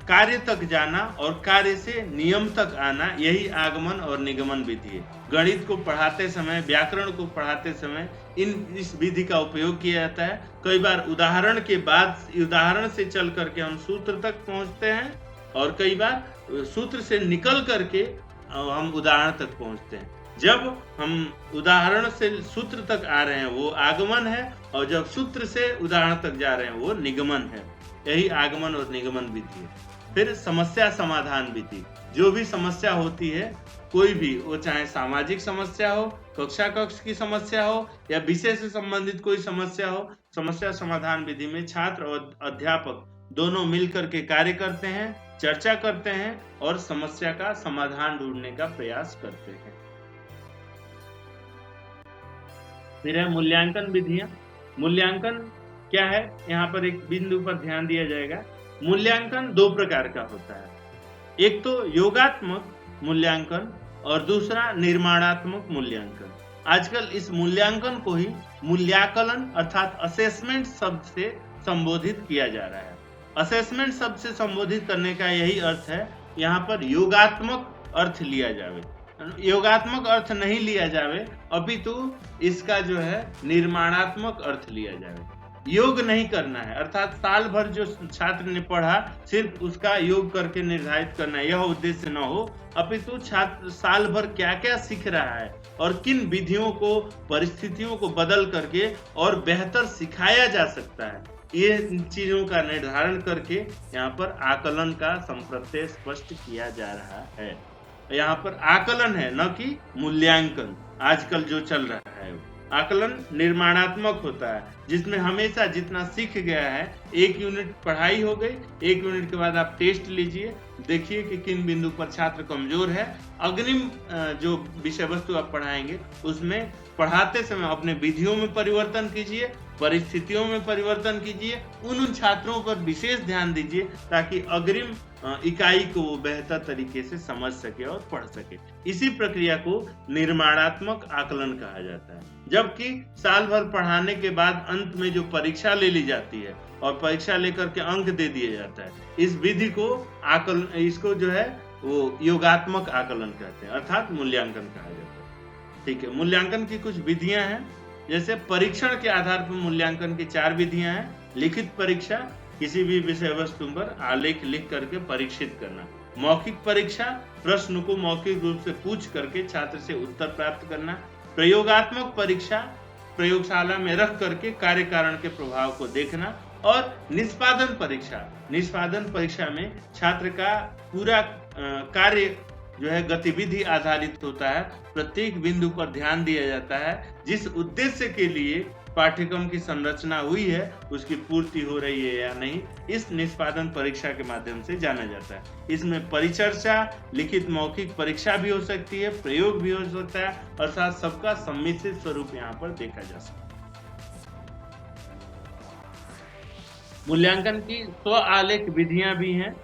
कार्य तक जाना और कार्य से नियम तक आना, यही आगमन और निगमन विधि है। गणित को पढ़ाते समय, व्याकरण को पढ़ाते समय इस विधि का उपयोग किया जाता है। कई बार उदाहरण के बाद उदाहरण से चल करके हम सूत्र तक पहुंचते हैं और कई बार सूत्र से निकल करके हम उदाहरण तक पहुंचते हैं। जब हम उदाहरण से सूत्र तक आ रहे हैं वो आगमन है और जब सूत्र से उदाहरण तक जा रहे हैं वो निगमन है। यही आगमन और निगमन विधि है। फिर समस्या समाधान विधि। जो भी समस्या होती है, कोई भी, वो चाहे सामाजिक समस्या हो, कक्षा कक्ष की समस्या हो या विषय से संबंधित कोई समस्या हो, समस्या समाधान विधि में छात्र और अध्यापक दोनों मिलकर के कार्य करते हैं, चर्चा करते हैं और समस्या का समाधान ढूंढने का प्रयास करते हैं। फिर है मूल्यांकन विधियां। मूल्यांकन क्या है, यहाँ पर एक बिंदु पर ध्यान दिया जाएगा। मूल्यांकन दो प्रकार का होता है, एक तो योगात्मक मूल्यांकन और दूसरा निर्माणात्मक मूल्यांकन। आजकल इस मूल्यांकन को ही मूल्यांकन अर्थात असेसमेंट शब्द से संबोधित किया जा रहा है। असेसमेंट शब्द से संबोधित करने का यही अर्थ है, यहाँ पर योगात्मक अर्थ लिया जावे, योगात्मक अर्थ नहीं लिया जावे, अपितु इसका जो है निर्माणात्मक अर्थ लिया जावे। योग नहीं करना है, अर्थात साल भर जो छात्र ने पढ़ा सिर्फ उसका योग करके निर्धारित करना है, यह उद्देश्य न हो, अपितु छात्र साल भर क्या क्या सीख रहा है और किन विधियों को, परिस्थितियों को बदल करके और बेहतर सिखाया जा सकता है, ये चीजों का निर्धारण करके यहाँ पर आकलन का संप्रत्यय स्पष्ट किया जा रहा है। यहाँ पर आकलन है, न कि मूल्यांकन आजकल जो चल रहा है। आकलन निर्माणात्मक होता है, जिसमें हमेशा जितना सीख गया है, 1 यूनिट पढ़ाई हो गई, 1 यूनिट के बाद आप टेस्ट लीजिए, देखिए कि किन बिंदु पर छात्र कमजोर है। अग्रिम जो विषय वस्तु आप पढ़ाएंगे उसमें पढ़ाते समय अपने विधियों में परिवर्तन कीजिए, परिस्थितियों में परिवर्तन कीजिए, उन छात्रों पर विशेष ध्यान दीजिए ताकि अग्रिम इकाई को वो बेहतर तरीके से समझ सके और पढ़ सके। इसी प्रक्रिया को निर्माणात्मक आकलन कहा जाता है। जबकि साल भर पढ़ाने के बाद अंत में जो परीक्षा ले ली जाती है और परीक्षा लेकर के अंक दे दिया जाता है, इस विधि को आकलन, इसको जो है वो योगात्मक आकलन कहते हैं, अर्थात मूल्यांकन कहा जाता है। ठीक है, मूल्यांकन की कुछ विधियां हैं, जैसे परीक्षण के आधार पर मूल्यांकन की 4 विधियां हैं। लिखित परीक्षा, किसी भी विषय वस्तु पर आलेख लिख करके परीक्षित करना। मौखिक परीक्षा, प्रश्न को मौखिक रूप से पूछ करके छात्र से उत्तर प्राप्त करना। प्रयोगात्मक परीक्षा, प्रयोगशाला में रख करके कार्य कारण के प्रभाव को देखना। और निष्पादन परीक्षा, निष्पादन परीक्षा में छात्र का पूरा कार्य जो है गतिविधि आधारित होता है, प्रत्येक बिंदु पर ध्यान दिया जाता है, जिस उद्देश्य के लिए पाठ्यक्रम की संरचना हुई है उसकी पूर्ति हो रही है या नहीं, इस निष्पादन परीक्षा के माध्यम से जाना जाता है। इसमें परिचर्चा, लिखित मौखिक परीक्षा भी हो सकती है, प्रयोग भी हो सकता है और साथ सबका सम्मिश्रित स्वरूप यहाँ पर देखा जा सकता है। मूल्यांकन की स्व आलेख विधियां भी हैं।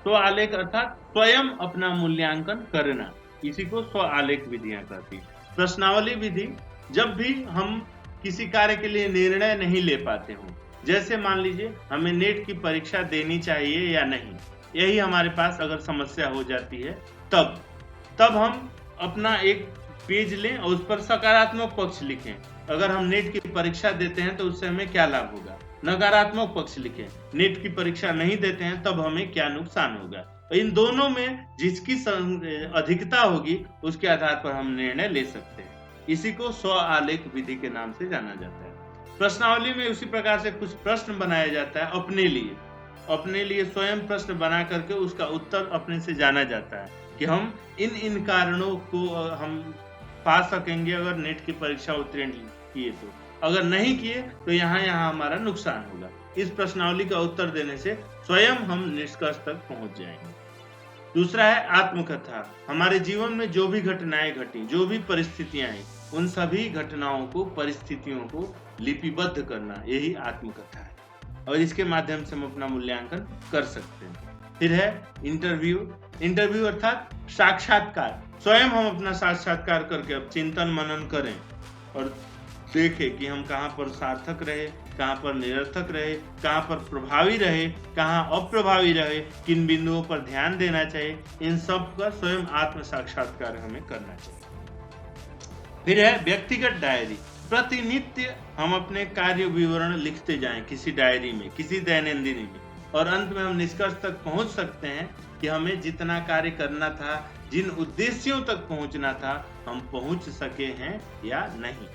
स्व आलेख अर्थात स्वयं अपना मूल्यांकन करना, इसी को स्व आलेख विधियां कहती है। प्रश्नावली विधि, जब भी हम किसी कार्य के लिए निर्णय नहीं ले पाते हो, जैसे मान लीजिए हमें नेट की परीक्षा देनी चाहिए या नहीं, यही हमारे पास अगर समस्या हो जाती है, तब हम अपना एक पेज लें और उस पर सकारात्मक पक्ष लिखें। अगर हम नेट की परीक्षा देते हैं तो उससे हमें क्या लाभ होगा, नकारात्मक पक्ष लिखें। नेट की परीक्षा नहीं देते हैं तब हमें क्या नुकसान होगा। इन दोनों में जिसकी अधिकता होगी उसके आधार पर हम निर्णय ले सकते हैं। इसी को स्व आलेख विधि के नाम से जाना जाता है। प्रश्नावली में उसी प्रकार से कुछ प्रश्न बनाया जाता है अपने लिए स्वयं प्रश्न बना करके उसका उत्तर अपने से जाना जाता है कि हम इन कारणों को हम पा सकेंगे अगर नेट की परीक्षा उत्तीर्ण किए तो, अगर नहीं किए तो यहाँ हमारा नुकसान होगा। इस प्रश्नावली का उत्तर देने से स्वयं हम निष्कर्ष तक पहुंच जाएंगे। दूसरा है आत्मकथा। हमारे जीवन में जो भी घटनाएं घटी, जो भी परिस्थितियां आई, उन सभी घटनाओं को, परिस्थितियों को लिपिबद्ध करना, यही आत्मकथा है और इसके माध्यम से हम अपना मूल्यांकन कर सकते हैं। फिर है इंटरव्यू अर्थात साक्षात्कार। स्वयं हम अपना साक्षात्कार करके अब चिंतन मनन करें और देखें कि हम कहाँ पर सार्थक रहे, कहाँ पर निरर्थक रहे, कहाँ पर प्रभावी रहे, कहाँ अप्रभावी रहे, किन बिंदुओं पर ध्यान देना चाहिए, इन सब का स्वयं आत्म साक्षात्कार हमें करना चाहिए। फिर है व्यक्तिगत डायरी। प्रतिनित्य हम अपने कार्य विवरण लिखते जाएं किसी डायरी में, किसी दैनंदिनी में, और अंत में हम निष्कर्ष तक पहुंच सकते हैं कि हमें जितना कार्य करना था, जिन उद्देश्यों तक पहुंचना था, हम पहुंच सके हैं या नहीं।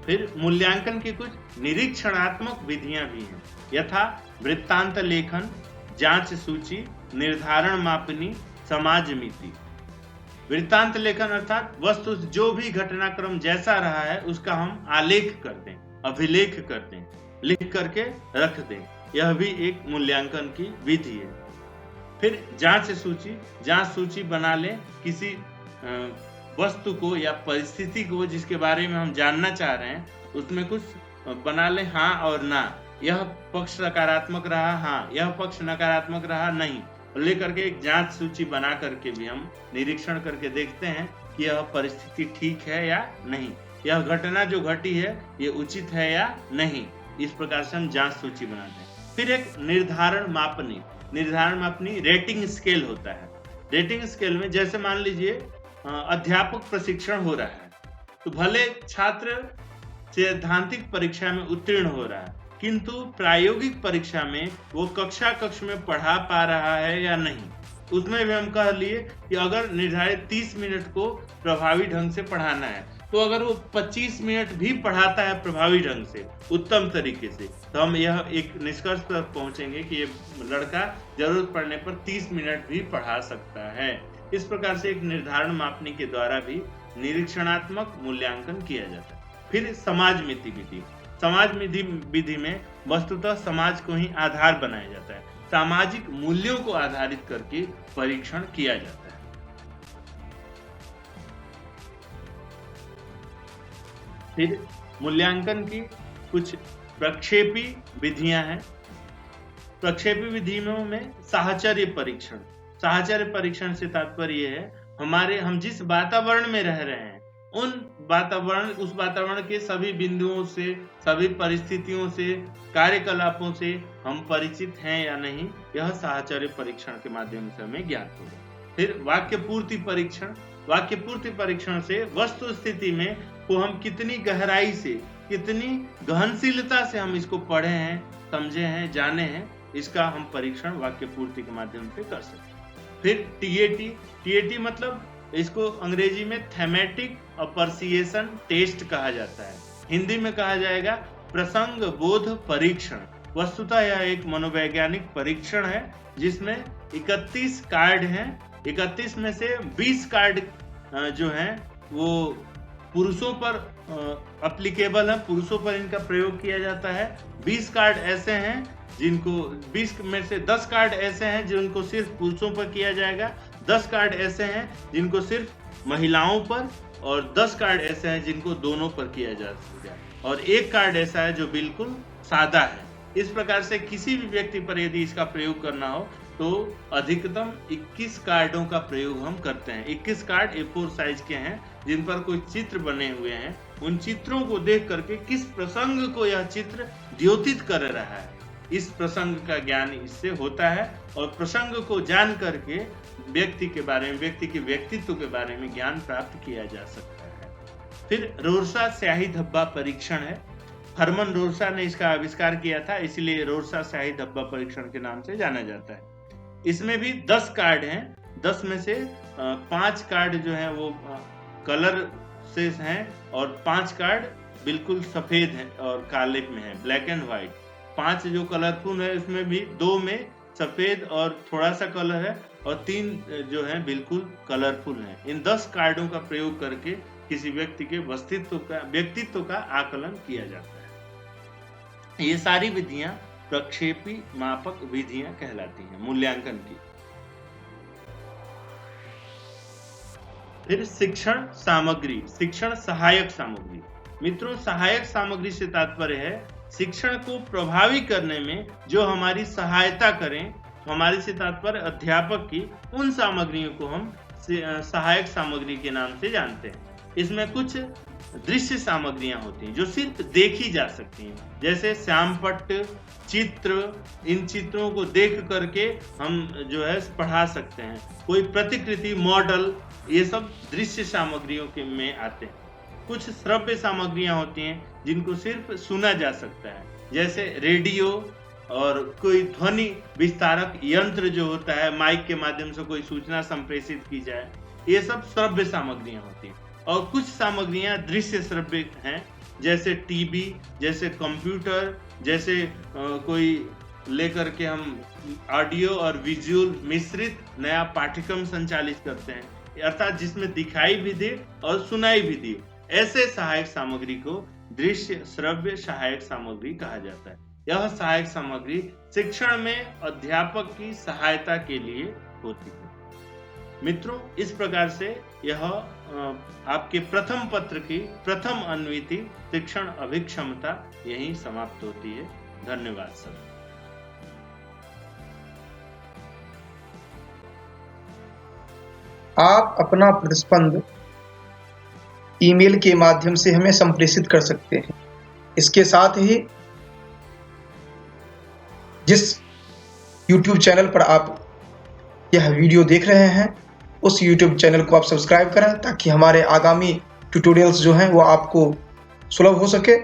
फिर मूल्यांकन की कुछ निरीक्षणात्मक विधियां भी हैं, यथा वृत्तांत लेखन, जांच सूची, निर्धारण मापनी, समाज मिति। वृत्तांत लेखन अर्थात वस्तु जो भी घटनाक्रम जैसा रहा है उसका हम आलेख कर दें, अभिलेख कर दें, लिख करके रख दें, यह भी एक मूल्यांकन की विधि है। फिर जांच सूची बना लें किसी वस्तु को या परिस्थिति को जिसके बारे में हम जानना चाह रहे हैं, उसमें कुछ बना लें हाँ और ना, यह पक्ष सकारात्मक रहा हाँ, यह पक्ष नकारात्मक रहा नहीं, लेकर के एक जांच सूची बना करके भी हम निरीक्षण करके देखते हैं कि यह परिस्थिति ठीक है या नहीं, यह घटना जो घटी है ये उचित है या नहीं। इस प्रकार से हम जांच सूची बनाते हैं। फिर एक निर्धारण मापनी रेटिंग स्केल होता है। रेटिंग स्केल में जैसे मान लीजिए अध्यापक प्रशिक्षण हो रहा है, तो भले छात्र सैद्धांतिक परीक्षा में उत्तीर्ण हो रहा है, किंतु प्रायोगिक परीक्षा में वो कक्ष में पढ़ा पा रहा है या नहीं, उसमें भी हम कह लिए कि अगर निर्धारित 30 मिनट को प्रभावी ढंग से पढ़ाना है, तो अगर वो 25 मिनट भी पढ़ाता है प्रभावी ढंग से, उत्तम तरीके से, तो हम यह एक निष्कर्ष पर पहुंचेंगे कि ये लड़का जरूरत पड़ने पर 30 मिनट भी पढ़ा सकता है। इस प्रकार से एक निर्धारण मापनी के द्वारा भी निरीक्षणात्मक मूल्यांकन किया जाता है। फिर समाज मिति विधि। समाज विधि में वस्तुतः समाज को ही आधार बनाया जाता है, सामाजिक मूल्यों को आधारित करके परीक्षण किया जाता है। फिर मूल्यांकन की कुछ प्रक्षेपी विधियां हैं। प्रक्षेपी विधियों में साहचर्य परीक्षण। साहचर्य परीक्षण से तात्पर्य है हम जिस वातावरण में रह रहे हैं, उस वातावरण के सभी बिंदुओं से, सभी परिस्थितियों से, कार्यकलापों से हम परिचित हैं या नहीं, यह साहचर्य परीक्षण के माध्यम से हमें ज्ञात होगा। फिर वाक्य पूर्ति परीक्षण। वाक्य पूर्ति परीक्षण से वस्तु स्थिति में को हम कितनी गहराई से, कितनी गहनशीलता से हम इसको पढ़े हैं, समझे हैं, जाने हैं, इसका हम परीक्षण वाक्य पूर्ति के माध्यम से कर सकते हैं। फिर टीएटी मतलब इसको अंग्रेजी में थेमेटिक अपर्सिएशन टेस्ट कहा जाता है, हिंदी में कहा जाएगा प्रसंग बोध परीक्षण। वस्तुतः यह एक मनोवैज्ञानिक परीक्षण है जिसमें 31 कार्ड हैं। 31 में से 20 कार्ड जो हैं वो पुरुषों पर एप्लीकेबल है, पुरुषों पर इनका प्रयोग किया जाता है। 20 कार्ड ऐसे हैं जिनको 20 में से 10 कार्ड ऐसे हैं जिनको सिर्फ पुरुषों पर किया जाएगा, 10 कार्ड ऐसे हैं जिनको सिर्फ महिलाओं पर, और 10 कार्ड ऐसे हैं जिनको दोनों पर किया जा सकता है, और 1 कार्ड ऐसा है जो बिल्कुल सादा है। इस प्रकार से किसी भी व्यक्ति पर यदि इसका प्रयोग करना हो तो अधिकतम 21 कार्डों का प्रयोग हम करते हैं। 21 कार्ड A4 साइज के हैं जिन पर कोई चित्र बने हुए हैं। उन चित्रों को देख करके किस प्रसंग को यह चित्र द्योतित कर रहा है, इस प्रसंग का ज्ञान इससे होता है, और प्रसंग को जान करके व्यक्ति के बारे में, व्यक्ति के व्यक्तित्व के बारे में ज्ञान प्राप्त किया जा सकता है। फिर रोरसा स्याही धब्बा परीक्षण है। हरमन रोरसा ने इसका आविष्कार किया था, इसलिए रोरसा स्याही धब्बा परीक्षण के नाम से जाना जाता है। इसमें भी 10 कार्ड हैं। 10 में से 5 कार्ड जो हैं वो कलर से हैं, और 5 कार्ड बिल्कुल सफेद हैं और काले में है, ब्लैक एंड व्हाइट। 5 जो कलरफुल है उसमें भी 2 में सफेद और थोड़ा सा कलर है, और 3 जो है बिल्कुल कलरफुल हैं। इन 10 कार्डों का प्रयोग करके किसी व्यक्ति के व्यक्तित्व का आकलन किया जाता है। ये सारी विधियां प्रक्षेपी मापक विधियां कहलाती हैं मूल्यांकन की। फिर शिक्षण सामग्री, शिक्षण सहायक सामग्री। मित्रों, सहायक सामग्री से तात्पर्य है शिक्षण को प्रभावी करने में जो हमारी सहायता करें। हमारी से तात्पर्य अध्यापक की उन सामग्रियों को हम सहायक सामग्री के नाम से जानते हैं। इसमें कुछ दृश्य सामग्रियां होती हैं जो सिर्फ देखी जा सकती हैं, जैसे श्यामपट्ट, चित्र। इन चित्रों को देख करके हम जो है पढ़ा सकते हैं। कोई प्रतिकृति, मॉडल, ये सब दृश्य सामग्रियों के में आते हैं। कुछ श्रव्य सामग्रियां होती हैं जिनको सिर्फ सुना जा सकता है, जैसे रेडियो और कोई ध्वनि विस्तारक यंत्र जो होता है, माइक के माध्यम से कोई सूचना संप्रेषित की जाए, ये सब श्रव्य सामग्रियां होती हैं। और कुछ सामग्रियां दृश्य श्रव्य हैं, जैसे टीवी, जैसे कंप्यूटर, जैसे कोई लेकर के हम ऑडियो और विजुअल मिश्रित नया पाठ्यक्रम संचालित करते हैं, अर्थात जिसमें दिखाई भी दे और सुनाई भी दे। ऐसे सहायक सामग्री को दृश्य श्रव्य सहायक सामग्री कहा जाता है। यह सहायक सामग्री शिक्षण में अध्यापक की सहायता के लिए होती है। मित्रों, इस प्रकार से यह आपके प्रथम पत्र की प्रथम अन्विति शिक्षण अभिक्षमता यहीं समाप्त होती है। धन्यवाद सर। आप अपना प्रतिस्पंद ईमेल के माध्यम से हमें संप्रेषित कर सकते हैं। इसके साथ ही जिस YouTube चैनल पर आप यह वीडियो देख रहे हैं, उस YouTube चैनल को आप सब्सक्राइब करें ताकि हमारे आगामी ट्यूटोरियल्स जो हैं वो आपको सुलभ हो सके।